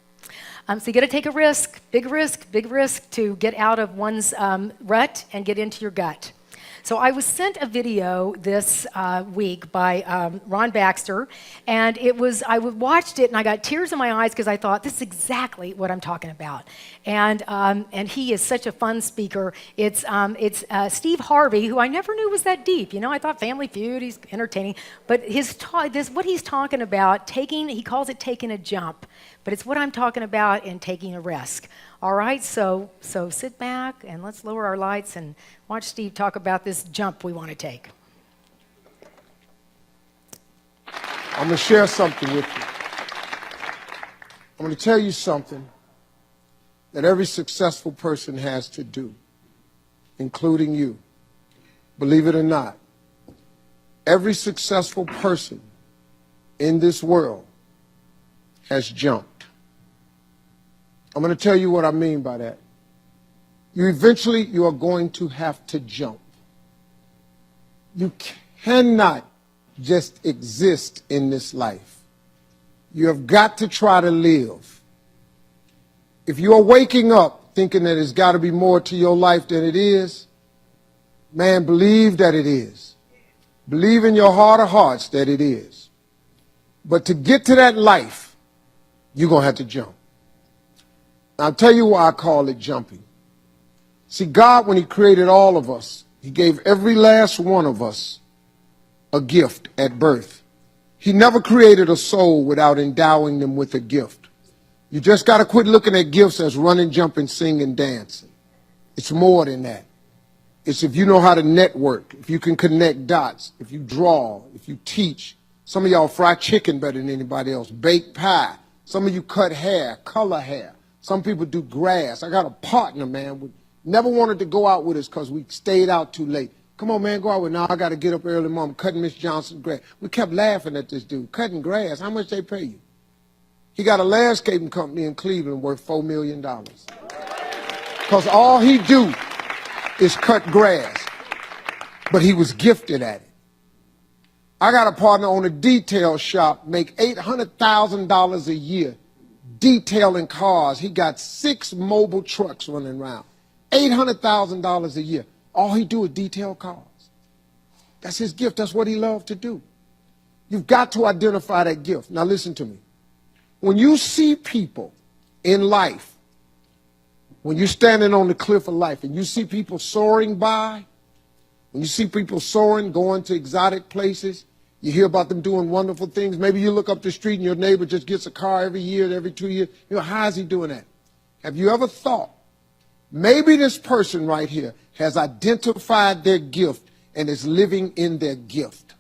[SPEAKER 3] So you got to take a risk, big risk to get out of one's rut and get into your gut. So I was sent a video this week by Ron Baxter, and I watched it and I got tears in my eyes because I thought this is exactly what I'm talking about. And he is such a fun speaker. It's Steve Harvey, who I never knew was that deep. You know, I thought Family Feud, he's entertaining, but what he's talking about, he calls it taking a jump, but it's what I'm talking about in taking a risk. All right, so sit back and let's lower our lights and watch Steve talk about this jump we want to take.
[SPEAKER 5] I'm going to share something with you. I'm going to tell you something that every successful person has to do, including you. Believe it or not, every successful person in this world has jumped. I'm going to tell you what I mean by that. You are going to have to jump. You cannot just exist in this life. You have got to try to live. If you are waking up thinking that there's got to be more to your life than it is, man, believe that it is. Believe in your heart of hearts that it is. But to get to that life, you're going to have to jump. I'll tell you why I call it jumping. See, God, when he created all of us, he gave every last one of us a gift at birth. He never created a soul without endowing them with a gift. You just got to quit looking at gifts as running, jumping, singing, dancing. It's more than that. It's if you know how to network, if you can connect dots, if you draw, if you teach. Some of y'all fry chicken better than anybody else, bake pie. Some of you cut hair, color hair. Some people do grass. I got a partner, man, who never wanted to go out with us because we stayed out too late. Come on, man, go out with me. Now I got to get up early, Mom, cutting Miss Johnson's grass. We kept laughing at this dude, cutting grass. How much they pay you? He got a landscaping company in Cleveland worth $4 million. Because all he do is cut grass. But he was gifted at it. I got a partner on a detail shop, make $800,000 a year detailing cars. He got 6 mobile trucks running around. $800,000 a year. All he do is detail cars. That's his gift. That's what he loved to do. You've got to identify that gift. Now listen to me. When you see people in life, when you're standing on the cliff of life and you see people soaring by, when you see people soaring, going to exotic places, you hear about them doing wonderful things. Maybe you look up the street and your neighbor just gets a car every year, every 2 years. You know, how is he doing that? Have you ever thought, maybe this person right here has identified their gift and is living in their gift?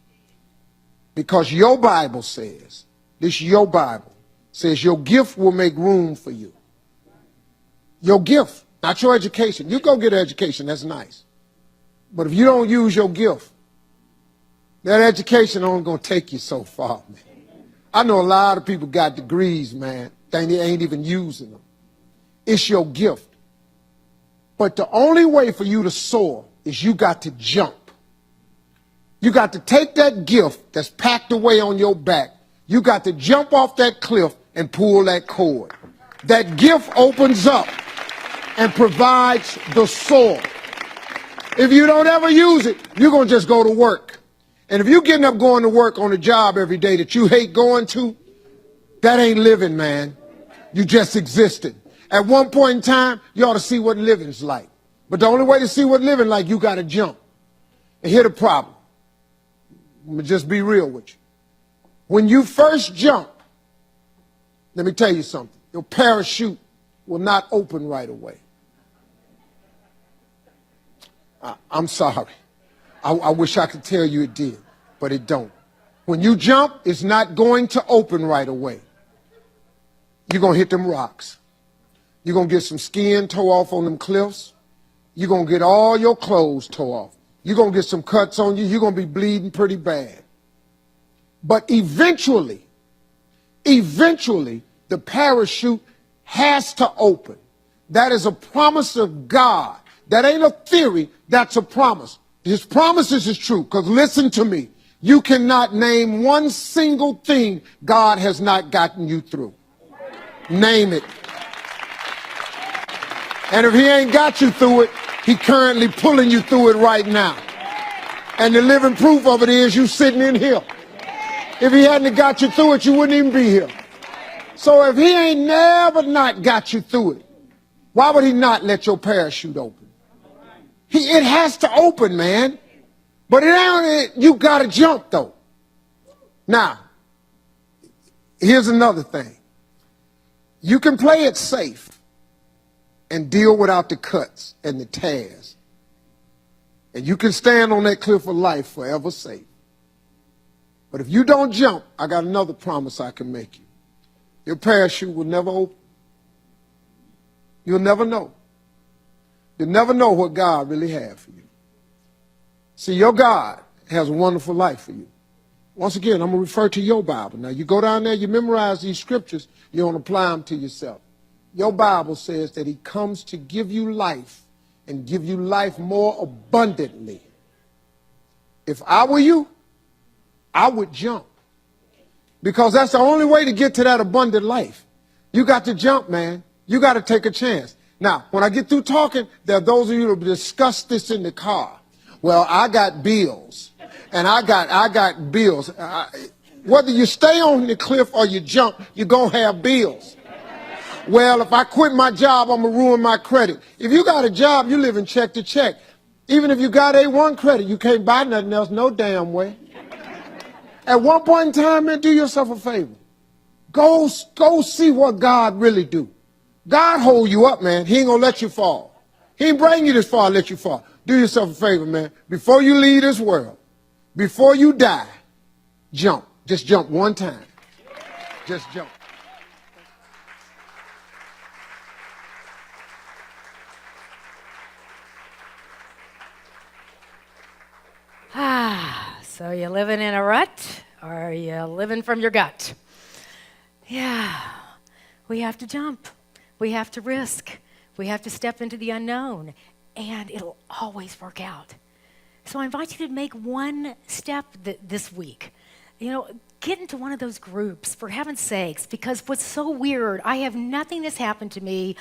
[SPEAKER 5] Because your Bible says, your Bible says your gift will make room for you. Your gift, not your education. You go get an education, that's nice. But if you don't use your gift, that education only going to take you so far, man. I know a lot of people got degrees, man. They ain't even using them. It's your gift. But the only way for you to soar is you got to jump. You got to take that gift that's packed away on your back. You got to jump off that cliff and pull that cord. That gift opens up and provides the soar. If you don't ever use it, you're going to just go to work. And if you're getting up going to work on a job every day that you hate going to, that ain't living, man. You just existed. At one point in time, you ought to see what living's like. But the only way to see what living like, you got to jump. And here's the problem. Let me just be real with you. When you first jump, let me tell you something. Your parachute will not open right away. I'm sorry. I wish I could tell you it did, but it don't. When you jump, it's not going to open right away. You're going to hit them rocks. You're going to get some skin tore off on them cliffs. You're going to get all your clothes tore off. You're going to get some cuts on you. You're going to be bleeding pretty bad. But eventually, the parachute has to open. That is a promise of God. That ain't a theory. That's a promise. His promises is true. Because listen to me. You cannot name one single thing God has not gotten you through. Name it. And if he ain't got you through it, he currently pulling you through it right now. And the living proof of it is you sitting in here. If he hadn't got you through it, you wouldn't even be here. So if he ain't never not got you through it, why would he not let your parachute open? It has to open, man. But you got to jump, though. Now, here's another thing. You can play it safe and deal without the cuts and the tears. And you can stand on that cliff of life forever safe. But if you don't jump, I got another promise I can make you. Your parachute will never open. You'll never know. You'll never know what God really has for you. See, your God has a wonderful life for you. Once again, I'm going to refer to your Bible. Now, you go down there, you memorize these scriptures, you don't apply them to yourself. Your Bible says that he comes to give you life and give you life more abundantly. If I were you, I would jump. Because that's the only way to get to that abundant life. You got to jump, man. You got to take a chance. Now, when I get through talking, there are those of you who discuss this in the car. Well, I got bills, and I got bills. Whether you stay on the cliff or you jump, you're going to have bills. Well, if I quit my job, I'm going to ruin my credit. If you got a job, you live in check to check. Even if you got A1 credit, you can't buy nothing else no damn way. At one point in time, man, do yourself a favor. Go see what God really do. God hold you up, man. He ain't going to let you fall. He ain't bring you this far to let you fall. Do yourself a favor, man. Before you leave this world, before you die, jump. Just jump one time. Just jump.
[SPEAKER 3] So you living in a rut, or are you living from your gut? Yeah, we have to jump. We have to risk. We have to step into the unknown, and it'll always work out. So I invite you to make one step this week. You know, get into one of those groups, for heaven's sakes, because what's so weird, I have nothing that's happened to me.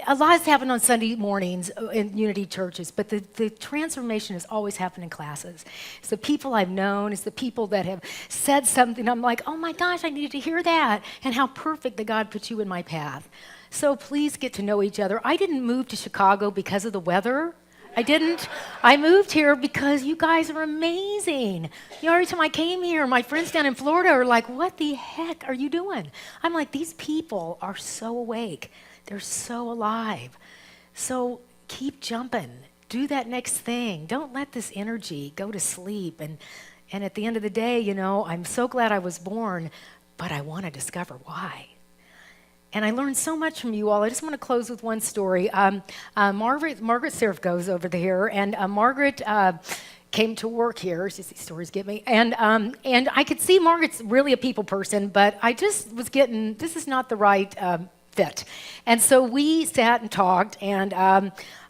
[SPEAKER 3] A lot has happened on Sunday mornings in Unity churches, but the transformation has always happened in classes. It's the people I've known, it's the people that have said something, I'm like, oh my gosh, I needed to hear that, and how perfect that God put you in my path. So please get to know each other. I didn't move to Chicago because of the weather. I didn't. I moved here because you guys are amazing. You know, every time I came here, my friends down in Florida are like, what the heck are you doing? I'm like, these people are so awake. They're so alive. So keep jumping. Do that next thing. Don't let this energy go to sleep. And at the end of the day, you know, I'm so glad I was born, but I want to discover why. And I learned so much from you all. I just want to close with one story. Margaret Serafko's over there, and Margaret came to work here. It's just these stories get me. And I could see Margaret's really a people person, but I just was getting, this is not the right fit. And so we sat and talked, and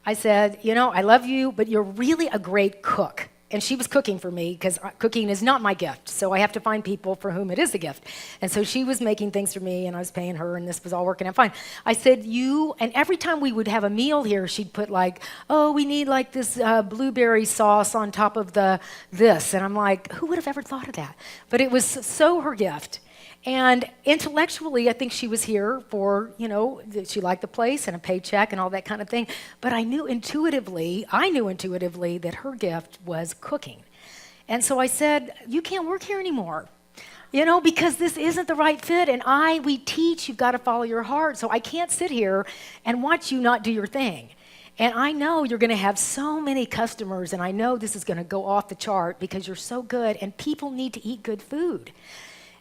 [SPEAKER 3] I said, you know, I love you, but you're really a great cook. And she was cooking for me because cooking is not my gift. So I have to find people for whom it is a gift. And so she was making things for me and I was paying her and this was all working out fine. I said, and every time we would have a meal here, she'd put like, oh, we need like this blueberry sauce on top of this. And I'm like, who would have ever thought of that? But it was so her gift. And intellectually, I think she was here for, you know, she liked the place and a paycheck and all that kind of thing. But I knew intuitively that her gift was cooking. And so I said, you can't work here anymore, you know, because this isn't the right fit. And we teach you've got to follow your heart. So I can't sit here and watch you not do your thing. And I know you're going to have so many customers, and I know this is going to go off the chart because you're so good, and people need to eat good food.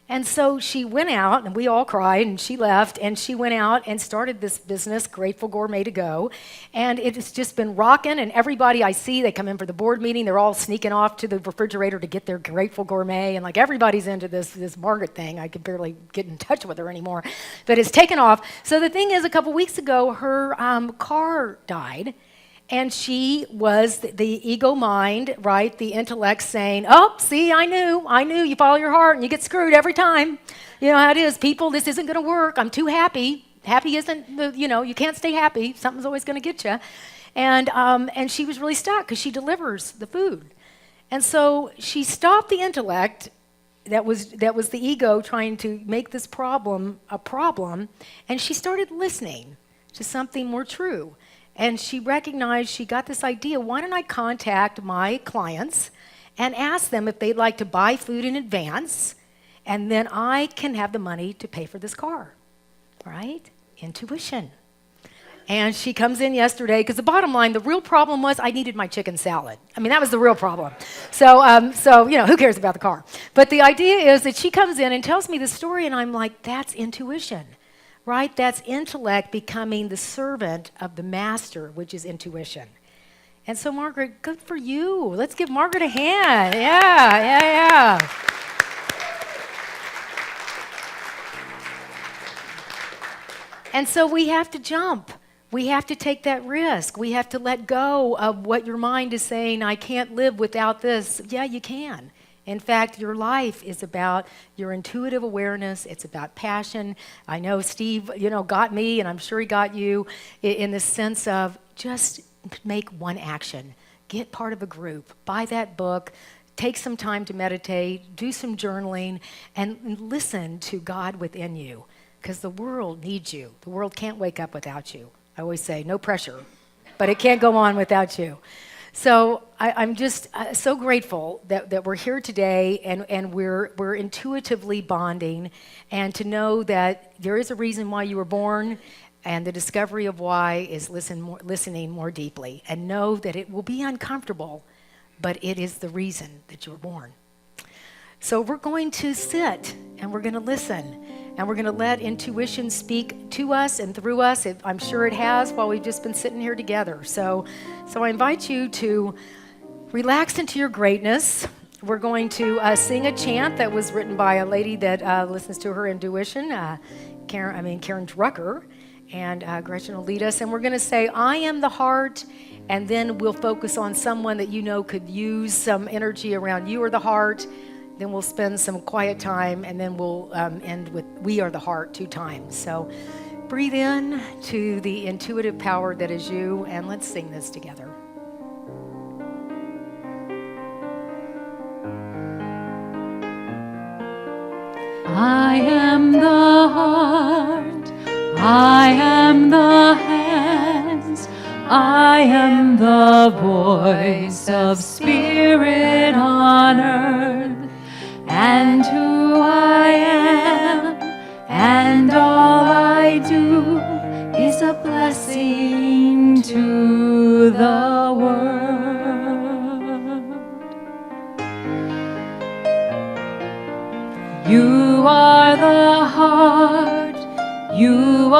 [SPEAKER 3] And so she went out, and we all cried, and she left, and she went out and started this business, Grateful Gourmet to Go. And it has just been rocking, and everybody I see, they come in for the board meeting, they're all sneaking off to the refrigerator to get their Grateful Gourmet, and like everybody's into this Margaret thing. I could barely get in touch with her anymore, but it's taken off. So the thing is, a couple weeks ago, her car died. And she was the ego mind, right? The intellect saying, oh, see, I knew, you follow your heart and you get screwed every time. You know how it is, people, this isn't going to work. I'm too happy. Happy isn't, you can't stay happy. Something's always going to get you. And she was really stuck because she delivers the food. And so she stopped the intellect that was the ego trying to make this problem a problem. And she started listening to something more true. And she recognized, she got this idea, why don't I contact my clients and ask them if they'd like to buy food in advance, and then I can have the money to pay for this car, right? Intuition. And she comes in yesterday, because the bottom line, the real problem was I needed my chicken salad. I mean, that was the real problem. So who cares about the car? But the idea is that she comes in and tells me the story, and I'm like, that's intuition. Right? That's intellect becoming the servant of the master, which is intuition. And so, Margaret, good for you. Let's give Margaret a hand. Yeah. And so we have to jump. We have to take that risk. We have to let go of what your mind is saying, I can't live without this. Yeah, you can. In fact, your life is about your intuitive awareness. It's about passion. I know Steve, got me, and I'm sure he got you in the sense of just make one action. Get part of a group. Buy that book. Take some time to meditate. Do some journaling. And listen to God within you. Because the world needs you. The world can't wake up without you. I always say, no pressure. But it can't go on without you. So I'm just so grateful that we're here today and we're intuitively bonding, and to know that there is a reason why you were born, and the discovery of why is listening more deeply, and know that it will be uncomfortable, but it is the reason that you were born. So we're going to sit and we're going to listen. And we're going to let intuition speak to us and through us. I'm sure it has while we've just been sitting here together. So I invite you to relax into your greatness. We're going to sing a chant that was written by a lady that listens to her intuition, Karen Drucker, and Gretchen will lead us. And we're going to say, I am the heart, and then we'll focus on someone that could use some energy around you or the heart. Then we'll spend some quiet time, and then we'll end with We Are the Heart 2 times. So breathe in to the intuitive power that is you, and let's sing this together.
[SPEAKER 1] I am the heart, I am the hands, I am the voice of spirit on earth. And who I am, and all I do is a blessing to the world. You are the heart, you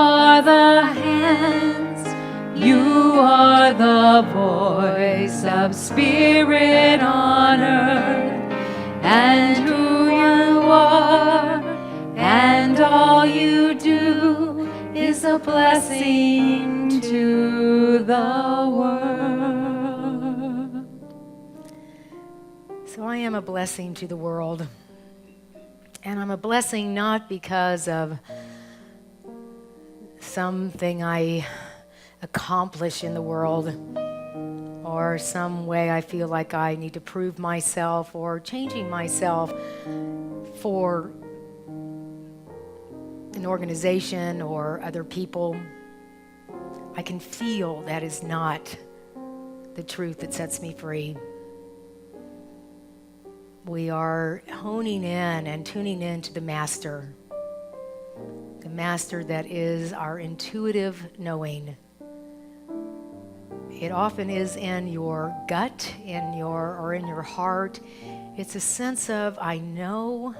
[SPEAKER 1] are the voice of spirit on earth, and who you are, and all you do is a blessing to the world.
[SPEAKER 3] So I am a blessing to the world. And I'm a blessing not because of something I accomplish in the world, or some way I feel like I need to prove myself, or changing myself for an organization or other people. I can feel that is not the truth that sets me free. We are honing in and tuning in to the master that is our intuitive knowing. It often is in your gut, in your heart. It's a sense of, I know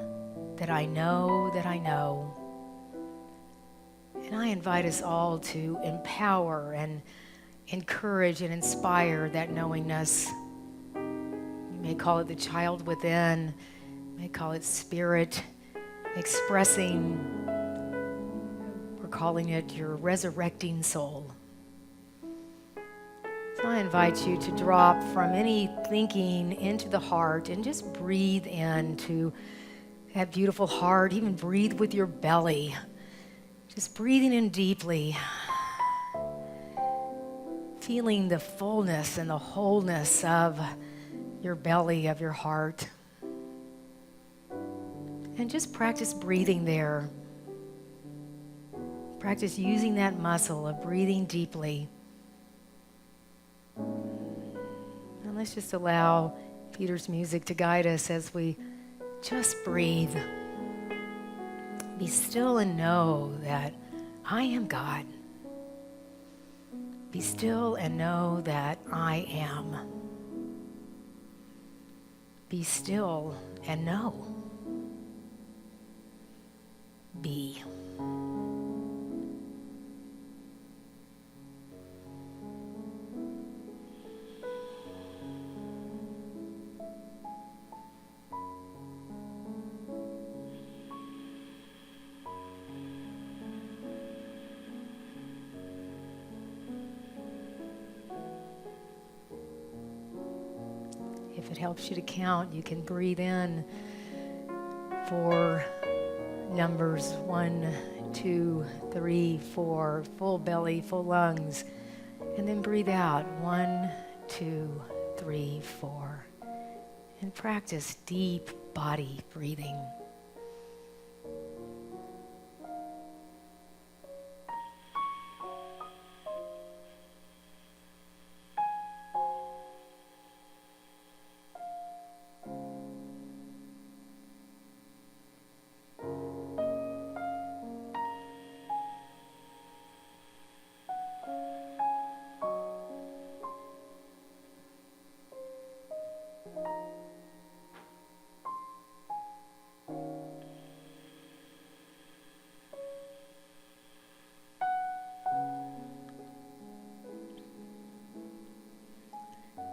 [SPEAKER 3] that I know that I know. And I invite us all to empower and encourage and inspire that knowingness. You may call it the child within, you may call it spirit expressing. We're calling it your resurrecting soul. So I invite you to drop from any thinking into the heart and just breathe into that beautiful heart. Even breathe with your belly. Just breathing in deeply. Feeling the fullness and the wholeness of your belly, of your heart. And just practice breathing there. Practice using that muscle of breathing deeply. And let's just allow Peter's music to guide us as we just breathe. Be still and know that I am God. Be still and know that I am. Be still and know. Be. If it helps you to count, you can breathe in for numbers 1, 2, 3, 4, full belly, full lungs, and then breathe out 1, 2, 3, 4, and practice deep body breathing.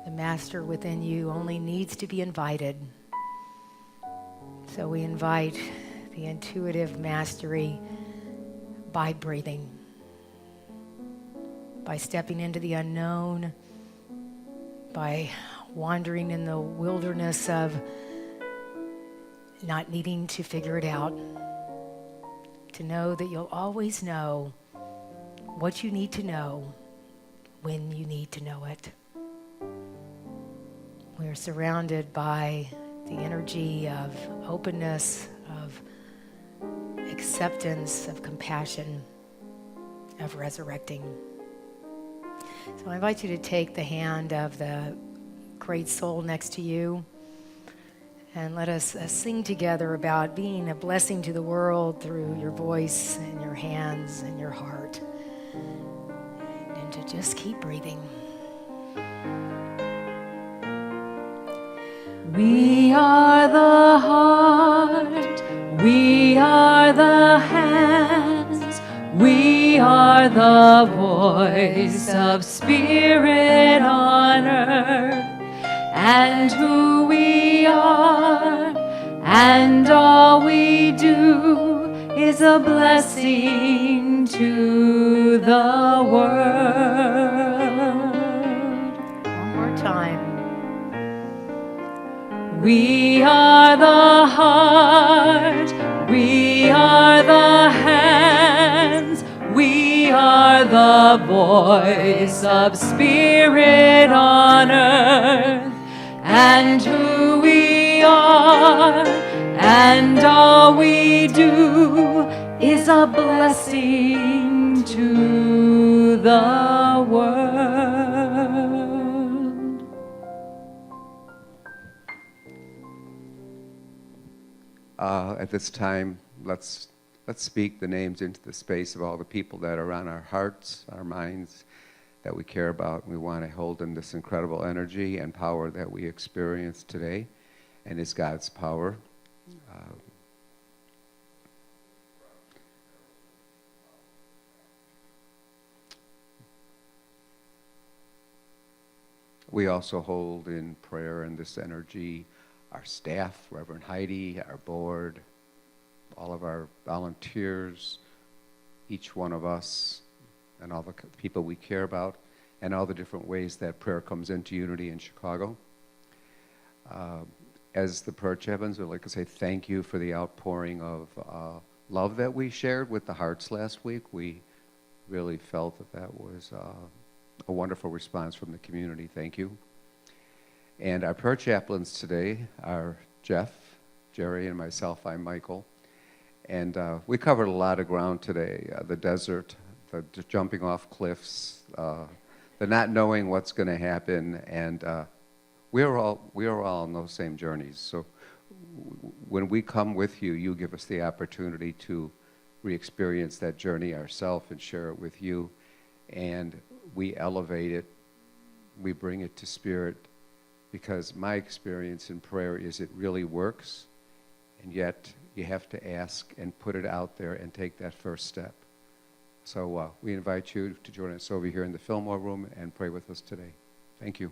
[SPEAKER 3] The master within you only needs to be invited. So we invite the intuitive mastery by breathing, by stepping into the unknown, by wandering in the wilderness of not needing to figure it out, to know that you'll always know what you need to know when you need to know it. We are surrounded by the energy of openness, of acceptance, of compassion, of resurrecting. So I invite you to take the hand of the great soul next to you and let us sing together about being a blessing to the world through your voice and your hands and your heart. And to just keep breathing.
[SPEAKER 1] We are the heart, we are the hands, we are are the voice of spirit on earth, and who we are, and all we do is a blessing to the world.
[SPEAKER 3] One more time.
[SPEAKER 1] We are the heart, we are the hands, we are the voice of spirit on earth, and who we are, and all we do is a blessing to the world.
[SPEAKER 6] At this time, let's speak the names into the space of all the people that are on our hearts, our minds, that we care about. We want to hold in this incredible energy and power that we experience today, and it's God's power. We also hold in prayer and this energy our staff, Rev Heidi, our board, all of our volunteers, each one of us, and all the people we care about, and all the different ways that prayer comes into unity in Chicago. As the prayer chaplains, we'd like to say thank you for the outpouring of love that we shared with the hearts last week. We really felt that was a wonderful response from the community. Thank you. And our prayer chaplains today are Jeff, Jerry, and myself. I'm Michael. And we covered a lot of ground today. The desert, the jumping off cliffs, the not knowing what's going to happen. And we are all on those same journeys. So when we come with you, you give us the opportunity to re-experience that journey ourselves and share it with you. And we elevate it, we bring it to spirit, because my experience in prayer is it really works, and yet you have to ask and put it out there and take that first step. So we invite you to join us over here in the Fillmore Room and pray with us today. Thank you.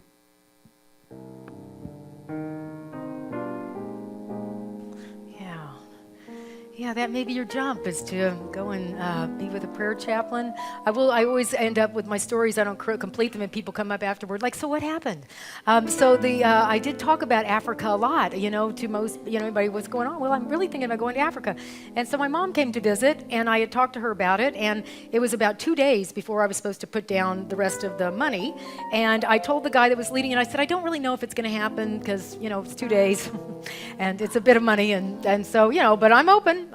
[SPEAKER 3] Yeah, that may be your jump, is to go and be with a prayer chaplain. I always end up with my stories. I don't complete them, and people come up afterward like, so what happened? I did talk about Africa a lot, to most, everybody, what's going on? Well, I'm really thinking about going to Africa. And so my mom came to visit, and I had talked to her about it, and it was about 2 days before I was supposed to put down the rest of the money. And I told the guy that was leading it, I said, I don't really know if it's going to happen because, it's 2 days, and it's a bit of money, and so, but I'm open.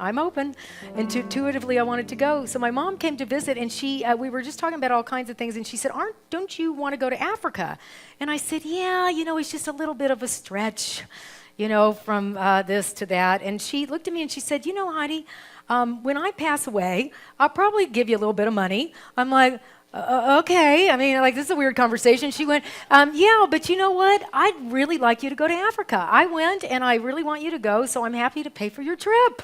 [SPEAKER 3] Intuitively, I wanted to go. So my mom came to visit, and we were just talking about all kinds of things, and she said, don't you want to go to Africa? And I said, yeah, it's just a little bit of a stretch, from this to that. And she looked at me and she said, Heidi, when I pass away, I'll probably give you a little bit of money. I'm like, okay. I mean, this is a weird conversation. She went, yeah, but you know what? I'd really like you to go to Africa. I went, and I really want you to go, so I'm happy to pay for your trip.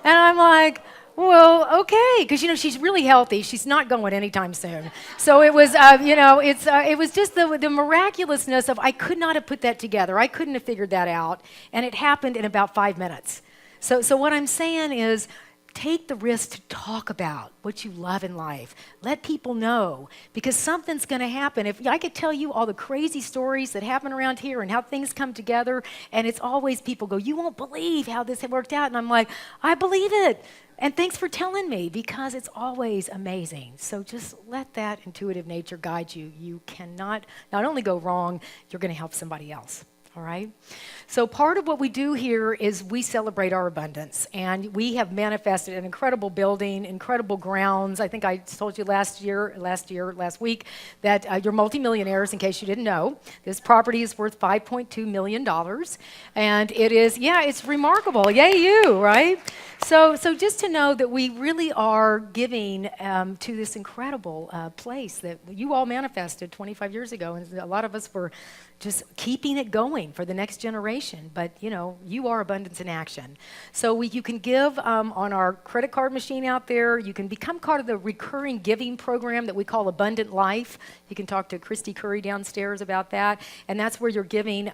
[SPEAKER 3] And I'm like, well, okay, because, she's really healthy. She's not going anytime soon. So it was, it was just the miraculousness of I could not have put that together. I couldn't have figured that out, and it happened in about 5 minutes. So what I'm saying is, take the risk to talk about what you love in life. Let people know, because something's going to happen. If I could tell you all the crazy stories that happen around here and how things come together, and it's always people go, you won't believe how this worked out. And I'm like, I believe it. And thanks for telling me, because it's always amazing. So just let that intuitive nature guide you. You cannot not only go wrong, you're going to help somebody else. All right? So part of what we do here is we celebrate our abundance, and we have manifested an incredible building, incredible grounds. I think I told you last week, that you're multimillionaires, in case you didn't know. This property is worth $5.2 million, and it is, it's remarkable. Yay, you, right? So just to know that we really are giving to this incredible place that you all manifested 25 years ago, and a lot of us were just keeping it going. going for the next generation. But, you are abundance in action. So you can give on our credit card machine out there. You can become part of the recurring giving program that we call Abundant Life. You can talk to Christy Curry downstairs about that. And that's where you're giving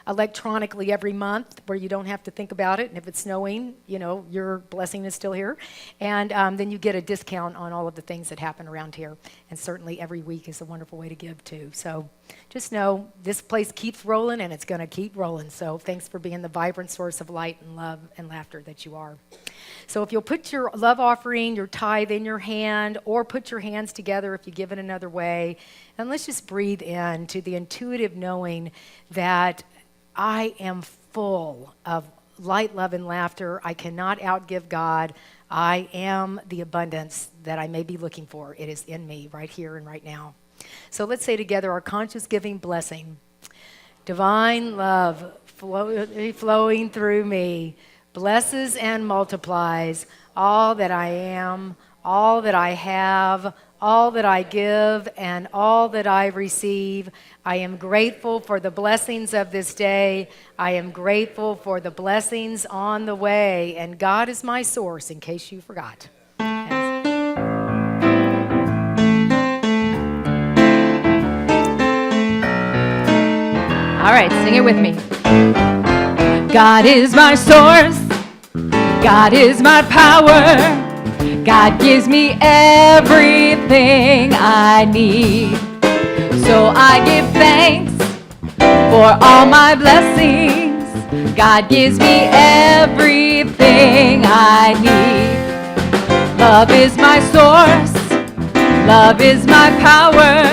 [SPEAKER 3] electronically every month, where you don't have to think about it. And if it's snowing, your blessing is still here. And then you get a discount on all of the things that happen around here. And certainly every week is a wonderful way to give too. So just know this place keeps rolling, and it's going to keep rolling. So thanks for being the vibrant source of light and love and laughter that you are. So if you'll put your love offering, your tithe in your hand, or put your hands together if you give it another way, and let's just breathe in to the intuitive knowing that I am full of light, love, and laughter. I cannot outgive God. I am the abundance that I may be looking for. It is in me right here and right now. So let's say together our conscious giving blessing. Divine love flowing through me blesses and multiplies all that I am, all that I have, all that I give, and all that I receive. I am grateful for the blessings of this day. I am grateful for the blessings on the way. And God is my source, in case you forgot.
[SPEAKER 1] All right, sing it with me. God is my source. God is my power. God gives me everything I need. So I give thanks for all my blessings. God gives me everything I need. Love is my source. Love is my power.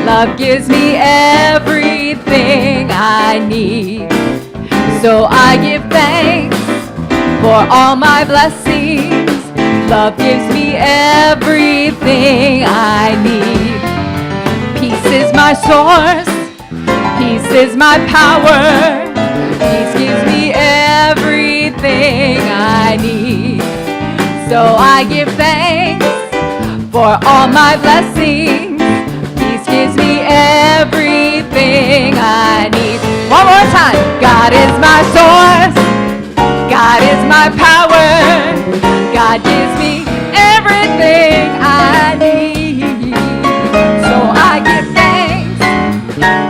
[SPEAKER 1] Love gives me everything I need. So I give thanks for all my blessings. Love gives me everything I need. Peace is my source. Peace is my power. Peace gives me everything I need. So I give thanks for all my blessings. Peace gives me everything I need. One more time. God is my source. God is my power. God gives me everything I need. So I give thanks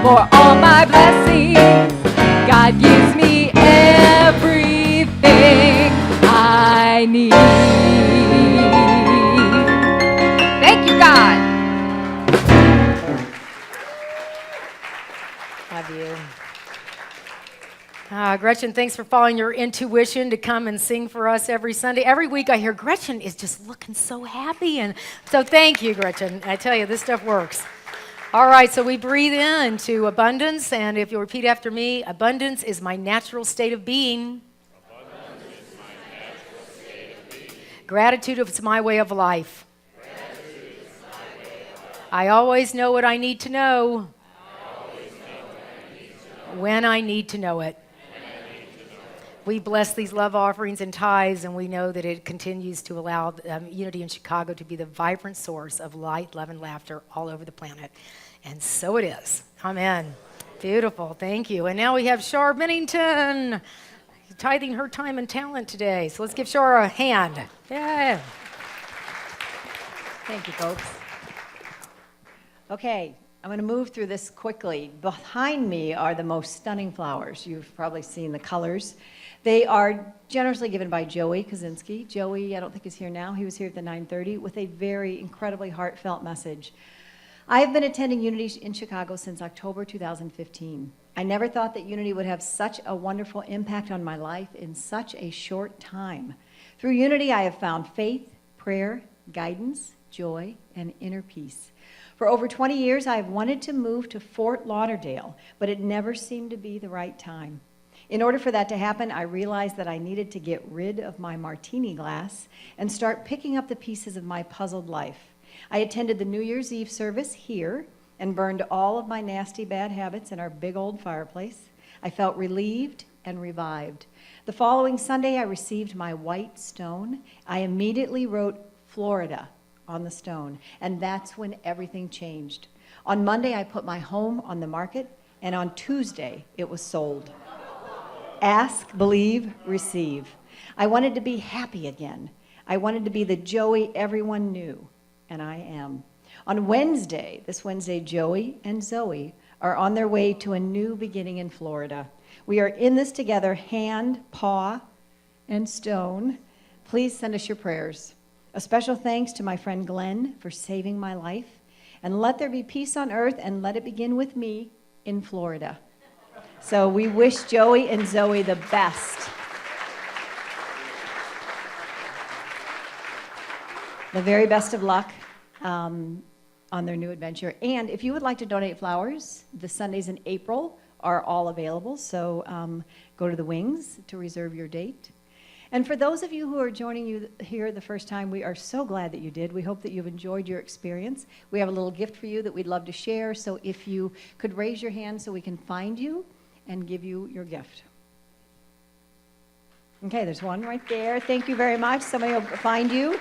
[SPEAKER 1] for all my blessings. God gives me everything I need. Thank you, God.
[SPEAKER 3] Love you. Gretchen, thanks for following your intuition to come and sing for us every Sunday. Every week I hear Gretchen is just looking so happy. And so thank you, Gretchen. I tell you, this stuff works. All right, so we breathe into abundance. And if you'll repeat after me, abundance is my natural state of being. Gratitude is my way of life. I always know what I need to know when I need to know it. We bless these love offerings and tithes, and we know that it continues to allow Unity in Chicago to be the vibrant source of light, love, and laughter all over the planet. And so it is. Amen. Beautiful. Thank you. And now we have Shar Bennington tithing her time and talent today. So let's give Shar a hand. Yeah.
[SPEAKER 2] Thank you, folks. Okay, I'm going to move through this quickly. Behind me are the most stunning flowers. You've probably seen the colors. They are generously given by Joey Kaczynski. Joey, I don't think is here now. He was here at the 9:30 with a very incredibly heartfelt message. I have been attending Unity in Chicago since October 2015. I never thought that Unity would have such a wonderful impact on my life in such a short time. Through Unity, I have found faith, prayer, guidance, joy, and inner peace. For over 20 years, I have wanted to move to Fort Lauderdale, but it never seemed to be the right time. In order for that to happen, I realized that I needed to get rid of my martini glass and start picking up the pieces of my puzzled life. I attended the New Year's Eve service here and burned all of my nasty bad habits in our big old fireplace. I felt relieved and revived. The following Sunday, I received my white stone. I immediately wrote Florida on the stone, and that's when everything changed. On Monday, I put my home on the market, and on Tuesday, it was sold. Ask, believe, receive. I wanted to be happy again. I wanted to be the Joey everyone knew, and I am. On Wednesday, this Wednesday, Joey and Zoe are on their way to a new beginning in Florida. We are in this together, hand, paw, and stone. Please send us your prayers. A special thanks to my friend Glenn for saving my life. And let there be peace on earth, and let it begin with me in Florida. So we wish Joey and Zoe the best. The very best of luck on their new adventure. And if you would like to donate flowers, the Sundays in April are all available. So go to the Wings to reserve your date. And for those of you who are joining you here the first time, we are so glad that you did. We hope that you've enjoyed your experience. We have a little gift for you that we'd love to share. So if you could raise your hand so we can find you and give you your gift. Okay, there's one right there. Thank you very much. Somebody will find you.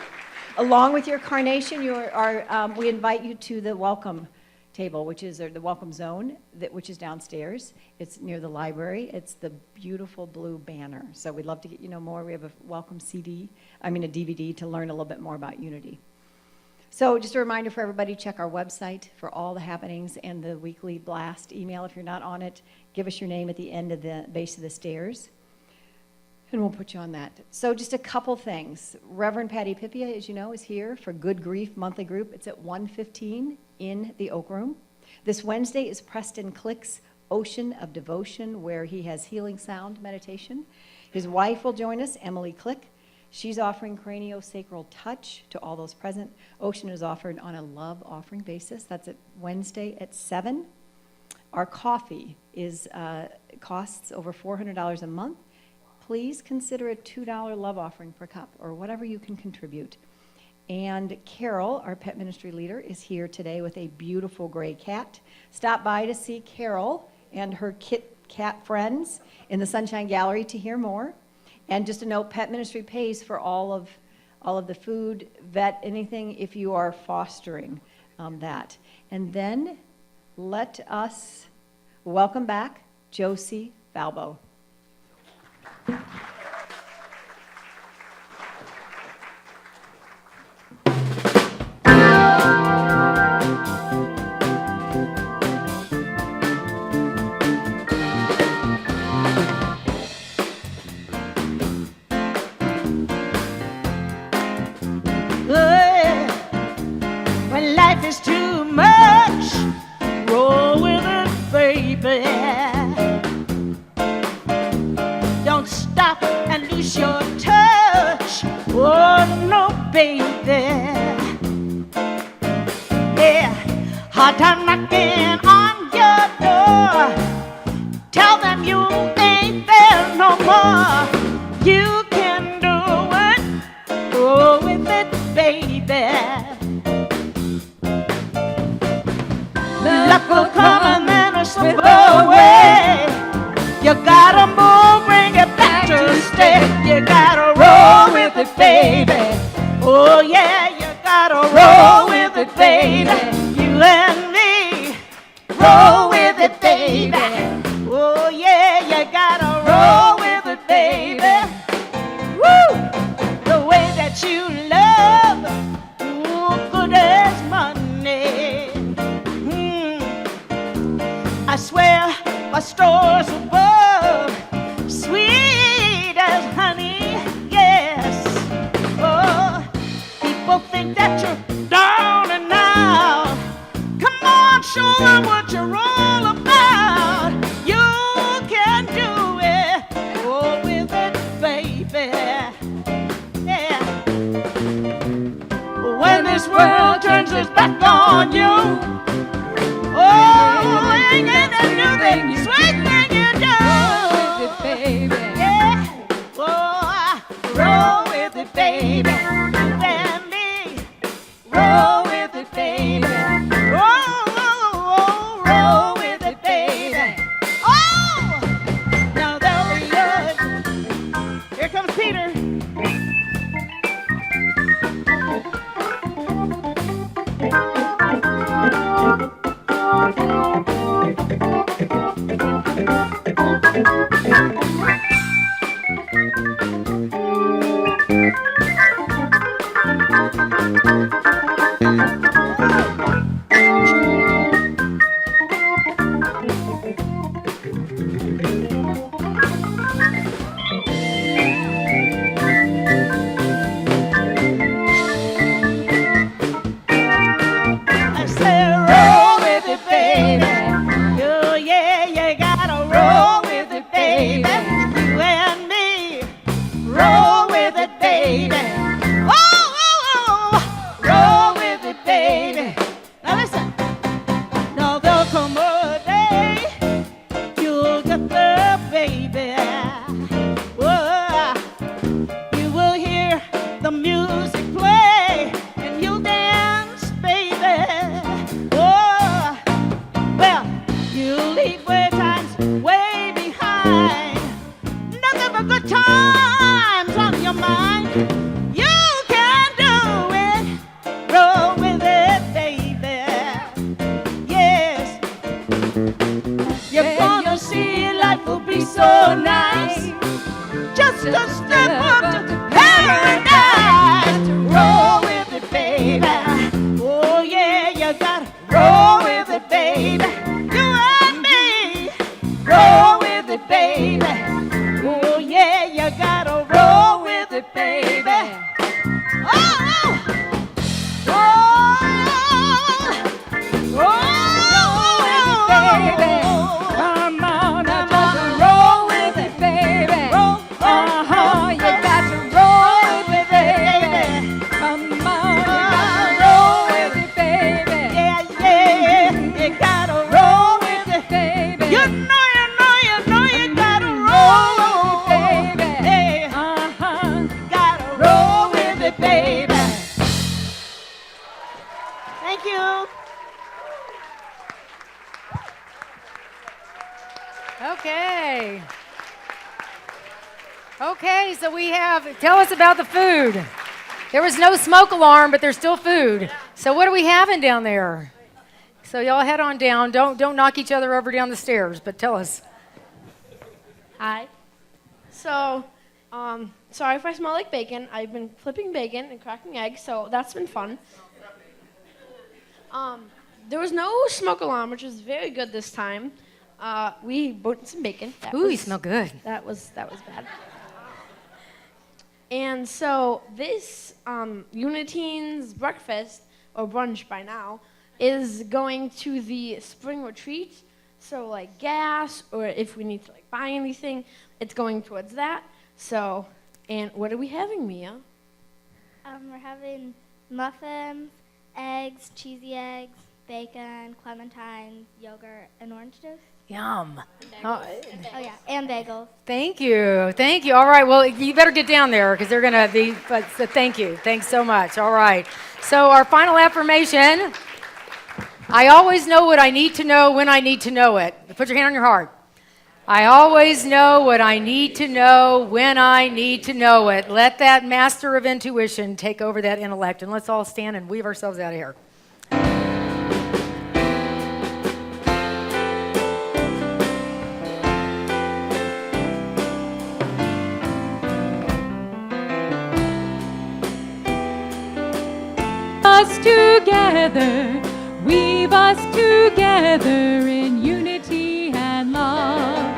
[SPEAKER 2] Along with your carnation, we invite you to the welcome table, which is the welcome zone, which is downstairs. It's near the library. It's the beautiful blue banner. So we'd love to get you know more. We have a welcome a DVD to learn a little bit more about Unity. So just a reminder for everybody, check our website for all the happenings and the weekly blast email. If you're not on it, give us your name at the end of the base of the stairs, and we'll put you on that. So just a couple things. Reverend Patty Pipia, as you know, is here for Good Grief monthly group. It's at 1:15 in the Oak Room. This Wednesday is Preston Click's Ocean of Devotion, where he has healing sound meditation. His wife will join us, Emily Click. She's offering craniosacral touch to all those present. Ocean is offered on a love offering basis. That's at Wednesday at 7. Our coffee costs over $400 a month. Please consider a $2 love offering per cup, or whatever you can contribute. And Carol, our pet ministry leader, is here today with a beautiful gray cat. Stop by to see Carol and her cat friends in the Sunshine Gallery to hear more. And just a note, pet ministry pays for all of the food, vet, anything if you are fostering that. And then let us welcome back Josie Balbo.
[SPEAKER 4] When life is too much, roll with it, baby. Don't stop and lose your touch. Oh no, baby. Yeah, hard time knocking on your door. Tell them you ain't there no more. You can do it. Roll with it, baby. Luck will come and then it'll slip away. You gotta move, bring it back to stay. You gotta roll with it, baby. Oh yeah, you gotta roll with it, baby. You and me, roll with it, baby. Oh yeah, you gotta roll with it, baby. Woo! The way that you love, ooh, good as money. I swear my store's above, sweet as honey, yes. Oh, people think that you're down and out. Come on, show them what you're all about. You can do it, oh, with it, baby. Yeah. When this world turns its back on you, oh, ain't a new thing, sweet thing you do.
[SPEAKER 1] Roll with it, baby.
[SPEAKER 4] Yeah, oh, roll with it, baby. You and me, roll with it, baby. Roll with it, baby. Oh, now that'll be good. Here comes Peter. I said, roll with it, baby. Oh, yeah, you gotta roll with it, baby. You and me, roll with it, baby. Oh, oh, oh, roll with it, baby. Now listen, now there'll come a day you'll get there, baby. Oh, you will hear the music play and you'll dance, baby. Oh, well, you'll leave way times way behind. Nothing but good times on your mind. You can do it. Roll with it, baby. Yes. You're gonna see life will be so nice. Just a step up to paradise. Roll with it, baby. Oh yeah, you gotta roll with it, baby. You and me, roll with it, baby. Oh yeah, you gotta roll with it, baby. Oh,
[SPEAKER 1] Come on, now just roll with it, baby. You got to roll with it, baby. Come on, you got to roll with it, baby.
[SPEAKER 4] yeah, yeah, you gotta roll with it,
[SPEAKER 1] baby.
[SPEAKER 4] You know, you gotta roll,
[SPEAKER 1] baby.
[SPEAKER 4] Hey, gotta roll with it, baby. Thank you.
[SPEAKER 3] Okay. Okay, so we have, tell us about the food. There was no smoke alarm, but there's still food. So what are we having down there? So y'all head on down. Don't knock each other over down the stairs, but tell us.
[SPEAKER 7] Hi. So, sorry if I smell like bacon. I've been flipping bacon and cracking eggs, so that's been fun. There was no smoke alarm, which was very good this time. We bought some bacon.
[SPEAKER 3] Ooh, you smell good.
[SPEAKER 7] That was bad. And so this Uniteen's breakfast, or brunch by now, is going to the spring retreat. So like gas, or if we need to like buy anything, it's going towards that. So, and what are we having, Mia?
[SPEAKER 8] We're having muffins, eggs, cheesy eggs, bacon, clementines, yogurt, and orange juice.
[SPEAKER 3] Yum.
[SPEAKER 8] Oh yeah, and bagels.
[SPEAKER 3] Thank you. Thank you. All right. Well, you better get down there because they're going to be, but so thank you. Thanks so much. All right. So our final affirmation, I always know what I need to know when I need to know it. Put your hand on your heart. I always know what I need to know when I need to know it. Let that master of intuition take over that intellect, and let's all stand and weave ourselves out of here.
[SPEAKER 1] Us together, weave us together in unity and love.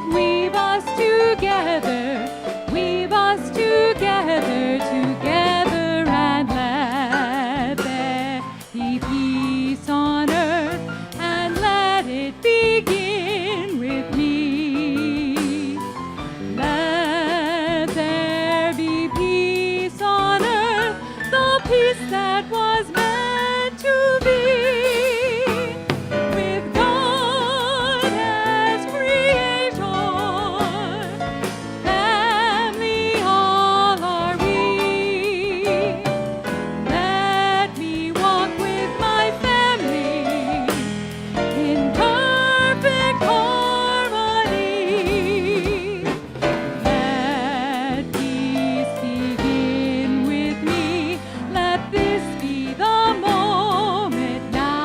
[SPEAKER 1] Weave us together, weave us together, together, and let there be peace on earth, and let it begin with me. Let there be peace on earth, the peace that was meant to be, with God as creator, family all are we. Let me walk with my family in perfect harmony. Let peace begin with me. Let this be the moment now.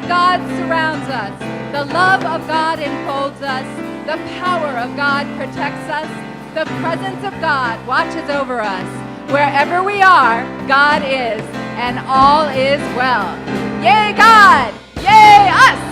[SPEAKER 1] God surrounds us. The love of God enfolds us. The power of God protects us. The presence of God watches over us. Wherever we are, God is, and all is well. Yay, God! Yay, us!